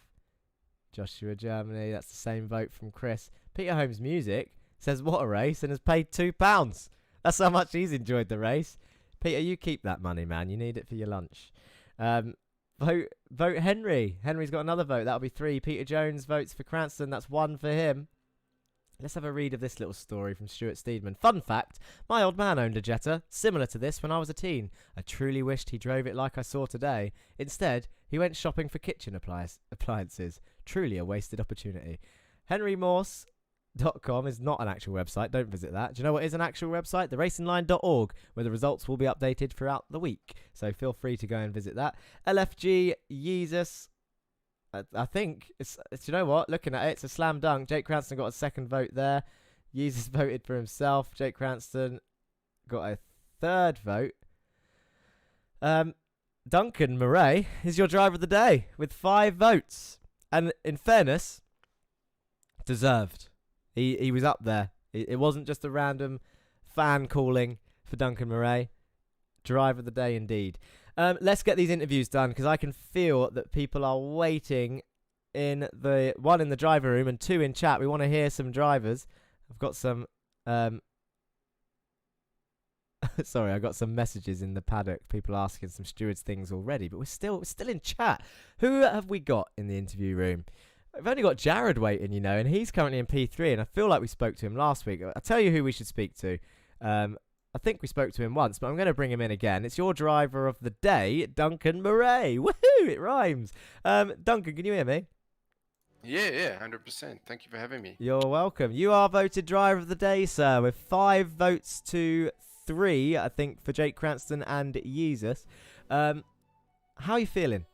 Joshua Germany, that's the same vote from Chris. Peter Holmes Music says, what a race, and has paid £2. That's how much he's enjoyed the race. Peter, you keep that money, man. You need it for your lunch. Vote Henry. Henry's got another vote. That'll be 3. Peter Jones votes for Cranston. That's 1 for him. Let's have a read of this little story from Stuart Steedman. Fun fact, my old man owned a Jetta, similar to this when I was a teen. I truly wished he drove it like I saw today. Instead, he went shopping for kitchen appliances. Truly a wasted opportunity. HenryMorse.com is not an actual website. Don't visit that. Do you know what is an actual website? TheRacingLine.org, where the results will be updated throughout the week. So feel free to go and visit that. LFG Jesus. I think it's you know what? Looking at it, it's a slam dunk. Jake Cranston got a 2nd vote there. Jesus voted for himself. Jake Cranston got a 3rd vote. Duncan Murray is your driver of the day with 5 votes, and in fairness, deserved. He was up there. It wasn't just a random fan calling for Duncan Murray. Driver of the day indeed. Let's get these interviews done, because I can feel that people are waiting in the 1 in the driver room and 2 in chat. We want to hear some drivers. I've got some sorry, I got some messages in the paddock. People asking some stewards things already, but we're still in chat. Who have we got in the interview room? I've only got Jared waiting, you know, and he's currently in P3, and I feel like we spoke to him last week. I'll tell you who we should speak to. I'll I think we spoke to him once, but I'm going to bring him in again. It's your driver of the day, Duncan Murray. Woohoo! It rhymes. Duncan, can you hear me? Yeah, 100%. Thank you for having me. You're welcome. You are voted driver of the day, sir, with 5 votes to 3, I think, for Jake Cranston and Yeezus. How are you feeling?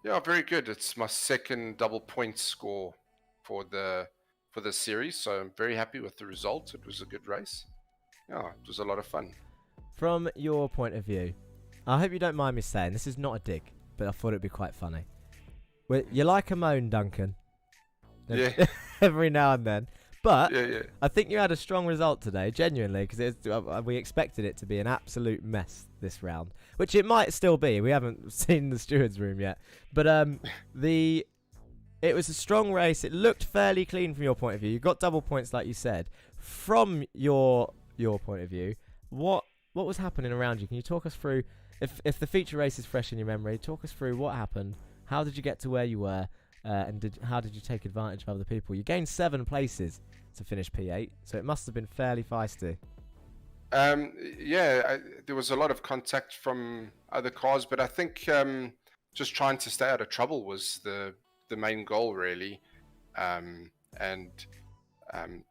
Yeah, very good. It's my second double point score for the series, so I'm very happy with the result. It was a good race. Yeah, it was a lot of fun. From your point of view, I hope you don't mind me saying, this is not a dig, but I thought it'd be quite funny. You like a moan, Duncan. Yeah. Every now and then. But Yeah. I think you had a strong result today, genuinely, because we expected it to be an absolute mess this round, which it might still be. We haven't seen the stewards' room yet. But it was a strong race. It looked fairly clean from your point of view. You got double points, like you said. From your point of view, what was happening around you? Can you talk us through, if the feature race is fresh in your memory, talk us through what happened. How did you get to where you were, and how did you take advantage of other people? You gained 7 places to finish P8, so it must have been fairly feisty. There was a lot of contact from other cars, but I think just trying to stay out of trouble was the main goal, really, and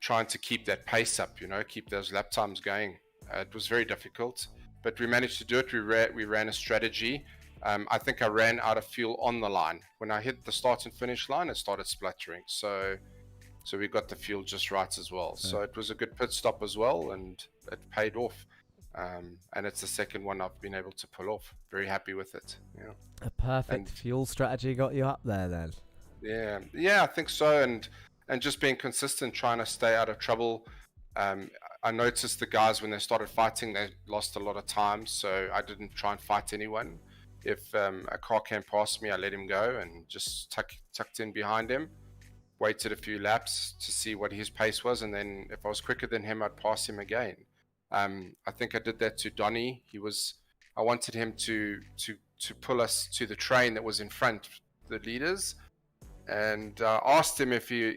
trying to keep that pace up, keep those lap times going. It was very difficult, but we managed to do it. We ran a strategy. I think I ran out of fuel on the line. When I hit the start and finish line, it started spluttering. So we got the fuel just right as well. So it was a good pit stop as well, and it paid off. And it's the second one I've been able to pull off. Very happy with it. Yeah. A perfect fuel strategy got you up there then. Yeah, I think so. And just being consistent, trying to stay out of trouble. I noticed the guys, when they started fighting, they lost a lot of time. So I didn't try and fight anyone. If a car came past me, I let him go and just tucked in behind him, waited a few laps to see what his pace was, and then if I was quicker than him, I'd pass him again. I think I did that to Donny. I wanted him to pull us to the train that was in front, the leaders, and asked him if we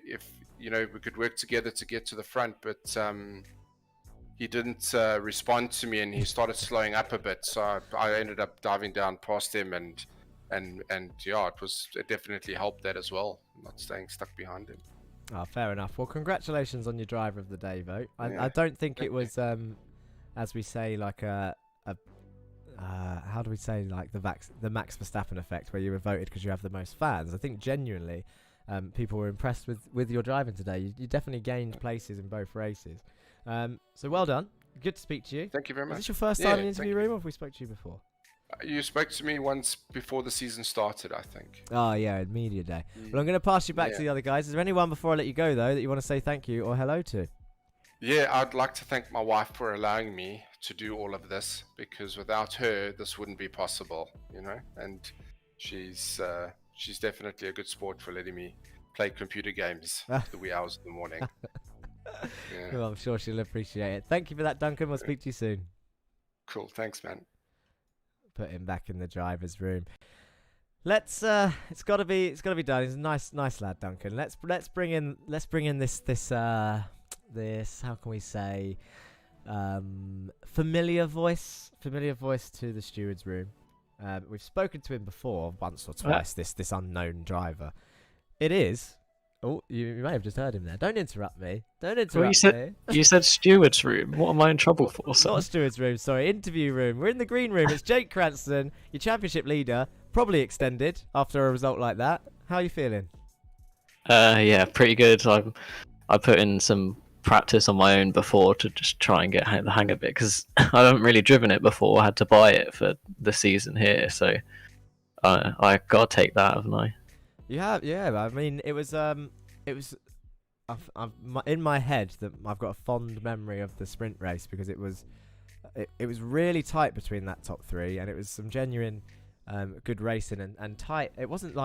could work together to get to the front, but he didn't respond to me, and he started slowing up a bit. So I ended up diving down past him, and yeah, it definitely helped that as well, not staying stuck behind him. Oh, fair enough. Well, congratulations on your driver of the day vote. I don't think it was, as we say, like how do we say, like the Max Verstappen effect, where you were voted because you have the most fans. I think genuinely, people were impressed with your driving today. You definitely gained places in both races. So well done. Good to speak to you. Thank you very much. Is this your first time in the interview room, or have we spoke to you before? You spoke to me once before the season started, I think. Oh, yeah, media day. Well, I'm going to pass you back to the other guys. Is there anyone before I let you go, though, that you want to say thank you or hello to? Yeah, I'd like to thank my wife for allowing me to do all of this, because without her, this wouldn't be possible, and she's definitely a good sport for letting me play computer games the wee hours in the morning. Yeah. Well, I'm sure she'll appreciate it. Thank you for that, Duncan. We'll speak to you soon. Cool. Thanks, man. Put him back in the driver's room. It's got to be done. He's a nice lad, Duncan. Let's bring in this how can we say, familiar voice to the steward's room. We've spoken to him before once or twice. This unknown driver. It is. Oh, you may have just heard him there. Don't interrupt me. You said steward's room. What am I in trouble for? Not steward's room, sorry. Interview room. We're in the green room. It's Jake Cranston, your championship leader, probably extended after a result like that. How are you feeling? Yeah, pretty good. I put in some practice on my own before to just try and get the hang of it, because I haven't really driven it before. I had to buy it for the season here, so I gotta take that, haven't I? You have, yeah. I mean, it was in my head that I've got a fond memory of the sprint race, because it was really tight between that top 3, and it was some genuine good racing and tight. It wasn't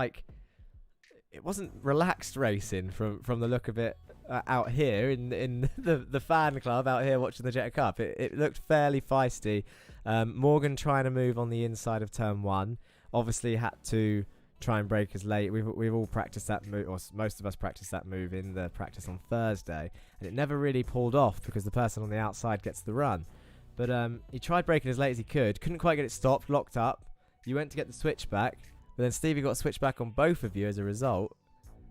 relaxed racing from the look of it out here in the fan club out here watching the Jetta Cup. It looked fairly feisty. Morgan trying to move on the inside of turn 1, obviously had to try and break us late. We've all practiced that move, or most of us practiced that move in the practice on Thursday, and it never really pulled off because the person on the outside gets the run. But he tried braking as late as he could, couldn't quite get it stopped, locked up. You went to get the switchback, but then Stevie got a switchback on both of you as a result.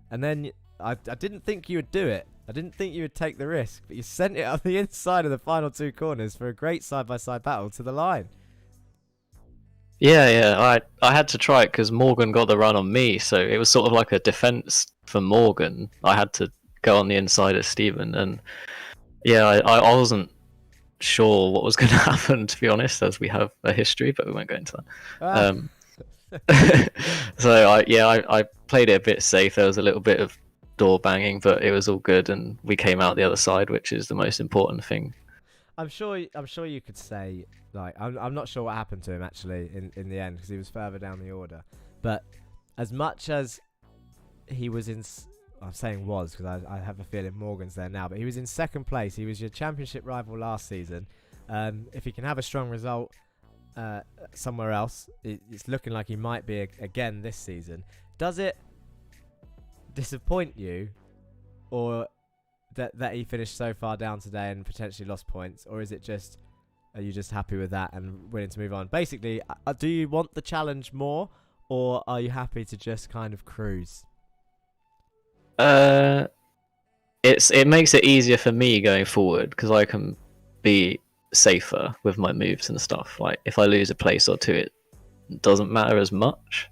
And then I didn't think you would do it. I didn't think you would take the risk, but you sent it up the inside of the final 2 corners for a great side-by-side battle to the line. Yeah. I had to try it because Morgan got the run on me, so it was sort of like a defense for Morgan. I had to go on the inside of Steven, and yeah, I wasn't sure what was going to happen, to be honest, as we have a history, but we won't go into that. So I played it a bit safe. There was a little bit of door banging, but it was all good, and we came out the other side, which is the most important thing. I'm sure you could say, like, I'm not sure what happened to him actually in the end, because he was further down the order. But as much as he was in, I'm saying was because I have a feeling Morgan's there now, but he was in second place. He was your championship rival last season. If he can have a strong result somewhere else, it's looking like he might be again this season. Does it disappoint you, or that he finished so far down today and potentially lost points, or is it just, are you just happy with that and willing to move on? Basically, do you want the challenge more, or are you happy to just kind of cruise? It makes it easier for me going forward because I can be safer with my moves and stuff. Like if I lose a place or two, it doesn't matter as much.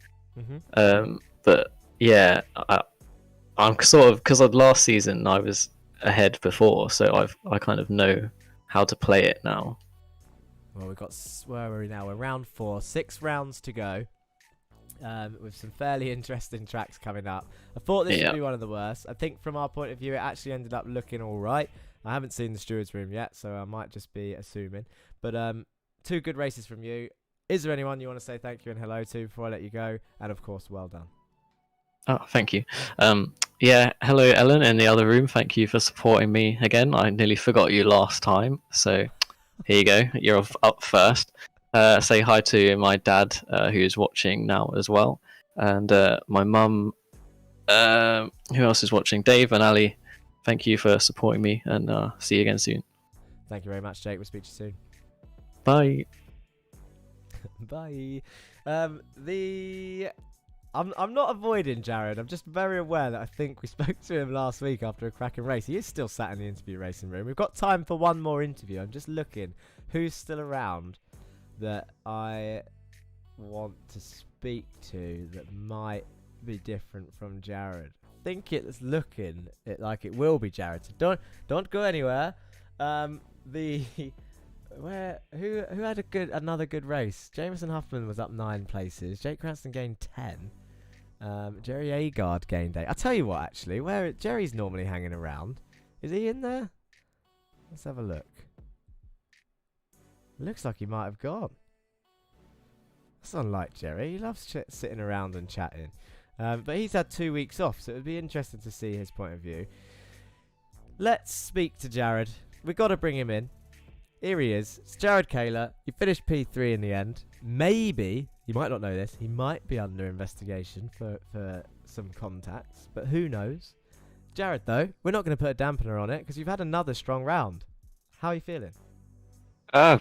But yeah, I'm sort of, because last season I was ahead before, so I kind of know how to play it now. Well, we've got, where are we now? We're round 4, 6 rounds to go. With some fairly interesting tracks coming up. I thought this would be one of the worst. I think from our point of view, it actually ended up looking all right. I haven't seen the stewards room yet, so I might just be assuming. But 2 good races from you. Is there anyone you want to say thank you and hello to before I let you go? And of course, well done. Oh, thank you. Yeah, hello Ellen in the other room. Thank you for supporting me again. I nearly forgot you last time, so here you go. You're up first. Say hi to my dad, who's watching now as well, and my mum. Who else is watching? Dave and Ali. Thank you for supporting me, and see you again soon. Thank you very much, Jake. We'll speak to you soon. Bye. Bye. I'm not avoiding Jared. I'm just very aware that I think we spoke to him last week after a cracking race. He is still sat in the interview racing room. We've got time for one more interview. I'm just looking who's still around that I want to speak to that might be different from Jared. I think it's looking like it will be Jared. So don't go anywhere. Who had another good race? Jameson Huffman was up 9 places. Jake Cranston gained 10. Jerry Agard gained 8. I'll tell you what, actually, where Jerry's normally hanging around. Is he in there? Let's have a look. Looks like he might have gone. That's unlike Jerry. He loves sitting around and chatting. But he's had 2 weeks off, so it would be interesting to see his point of view. Let's speak to Jared. We've got to bring him in. Here he is. It's Jared Kaler. He finished P3 in the end. Maybe, you might not know this, he might be under investigation for some contacts, but who knows? Jared, though, we're not going to put a dampener on it because you've had another strong round. How are you feeling?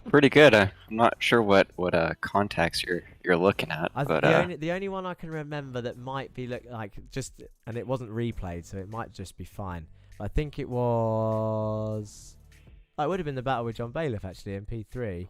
Pretty good. I'm not sure what contacts you're looking at, but the only one I can remember that might be and it wasn't replayed, so it might just be fine. But I think it was. It would have been the battle with John Bailiff actually in P3,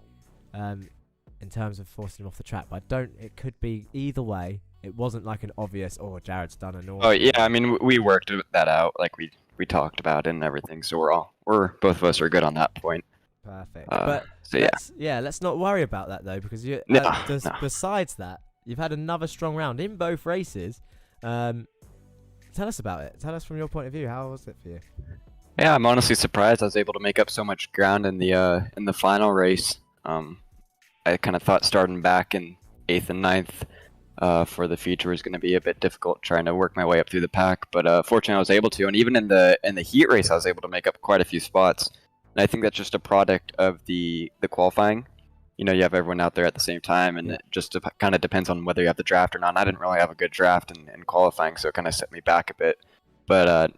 in terms of forcing him off the track. But it could be either way. It wasn't like an obvious. Oh, Jared's done an awesome. Oh yeah, I mean we worked that out. Like we talked about it and everything. So we're both of us are good on that point. Perfect. But so let's not worry about that though, because besides that, you've had another strong round in both races. Tell us about it. Tell us from your point of view. How was it for you? Yeah, I'm honestly surprised I was able to make up so much ground in the final race. I kind of thought starting back in 8th and 9th for the feature was going to be a bit difficult, trying to work my way up through the pack. But fortunately, I was able to, and even in the heat race, I was able to make up quite a few spots. And I think that's just a product of the qualifying. You know, you have everyone out there at the same time, and it just kind of depends on whether you have the draft or not. And I didn't really have a good draft in qualifying, so it kind of set me back a bit. But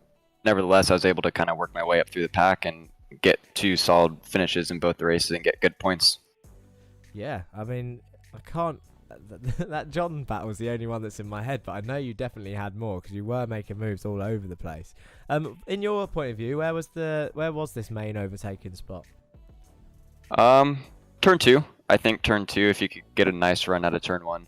nevertheless, I was able to kind of work my way up through the pack and get 2 solid finishes in both the races and get good points. Yeah, I mean, I can't. That John battle was the only one that's in my head, but I know you definitely had more because you were making moves all over the place. In your point of view, where was this main overtaking spot? Turn 2. I think turn 2, if you could get a nice run out of turn 1,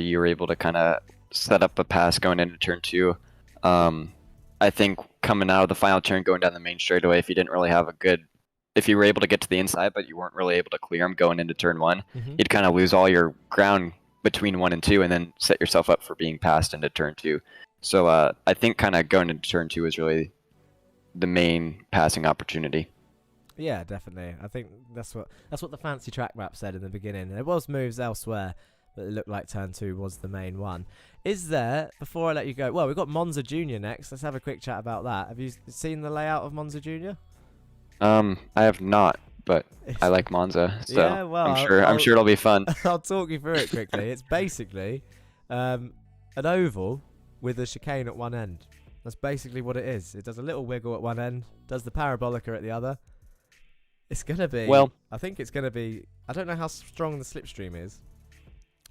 you were able to kind of set up a pass going into turn 2. I think coming out of the final turn, going down the main straightaway, if you didn't really have if you were able to get to the inside, but you weren't really able to clear them going into turn 1, you'd kind of lose all your ground between 1 and 2, and then set yourself up for being passed into turn 2. So I think kind of going into turn 2 is really the main passing opportunity. Yeah, definitely. I think that's what the fancy track map said in the beginning. There was moves elsewhere, but it looked like turn 2 was the main one. Is there, before I let you go, well, we've got Monza Junior next. Let's have a quick chat about that. Have you seen the layout of Monza Junior? I have not, but I like Monza, so yeah, well, I'm sure it'll be fun. I'll talk you through it quickly. It's basically an oval with a chicane at one end. That's basically what it is. It does a little wiggle at one end, does the parabolica at the other. It's going to be... Well, I think it's going to be... I don't know how strong the slipstream is.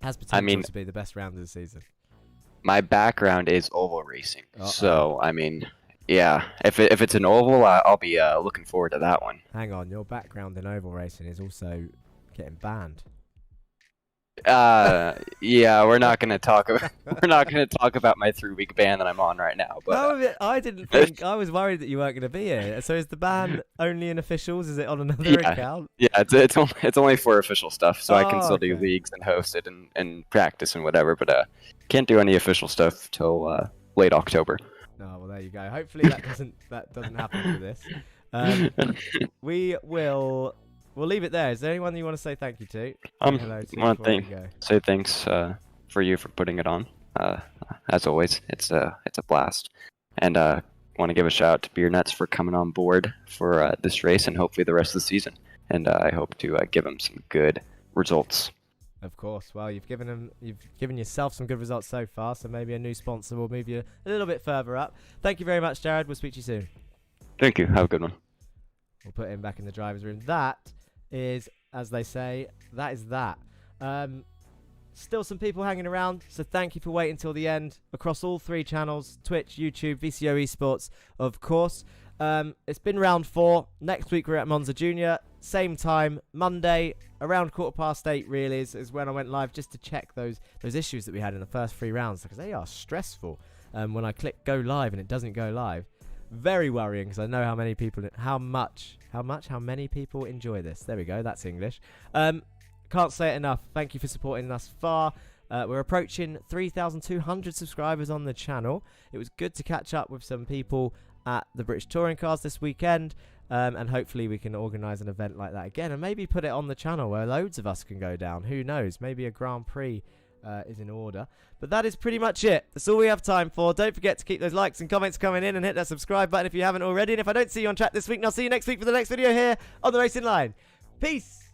Has potential to be the best round of the season. My background is oval racing, so I mean, yeah. If it's an oval, I'll be looking forward to that one. Hang on, your background in oval racing is also getting banned. Yeah, we're not gonna talk about my 3-week ban that I'm on right now. But no, I didn't think. I was worried that you weren't gonna be here. So is the ban only in officials? Is it on another account? Yeah, it's only for official stuff, so I can still do leagues and host it and practice and whatever, but can't do any official stuff till late October. Oh well, there you go. Hopefully that doesn't happen for this. We'll leave it there. Is there anyone you want to say thank you to? I want to say thanks for you for putting it on. As always, it's a blast, and want to give a shout out to Beer Nuts for coming on board for this race and hopefully the rest of the season. And I hope to give him some good results. Of course. Well, you've given yourself some good results so far, so maybe a new sponsor will move you a little bit further up. Thank you very much, Jared. We'll speak to you soon. Thank you. Have a good one. We'll put him back in the driver's room. That is, as they say, that is that. Still some people hanging around, so thank you for waiting till the end across all 3 channels: Twitch, YouTube, VCO Esports, of course. It's been round 4. Next week we're at Monza Junior, same time, Monday, around 8:15 really is when I went live, just to check those issues that we had in the first 3 rounds, because they are stressful. When I click go live and it doesn't go live, very worrying, because I know how many people enjoy this. There we go, that's English. Can't say it enough. Thank you for supporting us far. We're approaching 3,200 subscribers on the channel. It was good to catch up with some people at the British Touring Cars this weekend, and hopefully we can organise an event like that again, and maybe put it on the channel where loads of us can go down. Who knows? Maybe a Grand Prix is in order. But that is pretty much it. That's all we have time for. Don't forget to keep those likes and comments coming in, and hit that subscribe button if you haven't already. And if I don't see you on chat this week, I'll see you next week for the next video here on the Racing Line. Peace!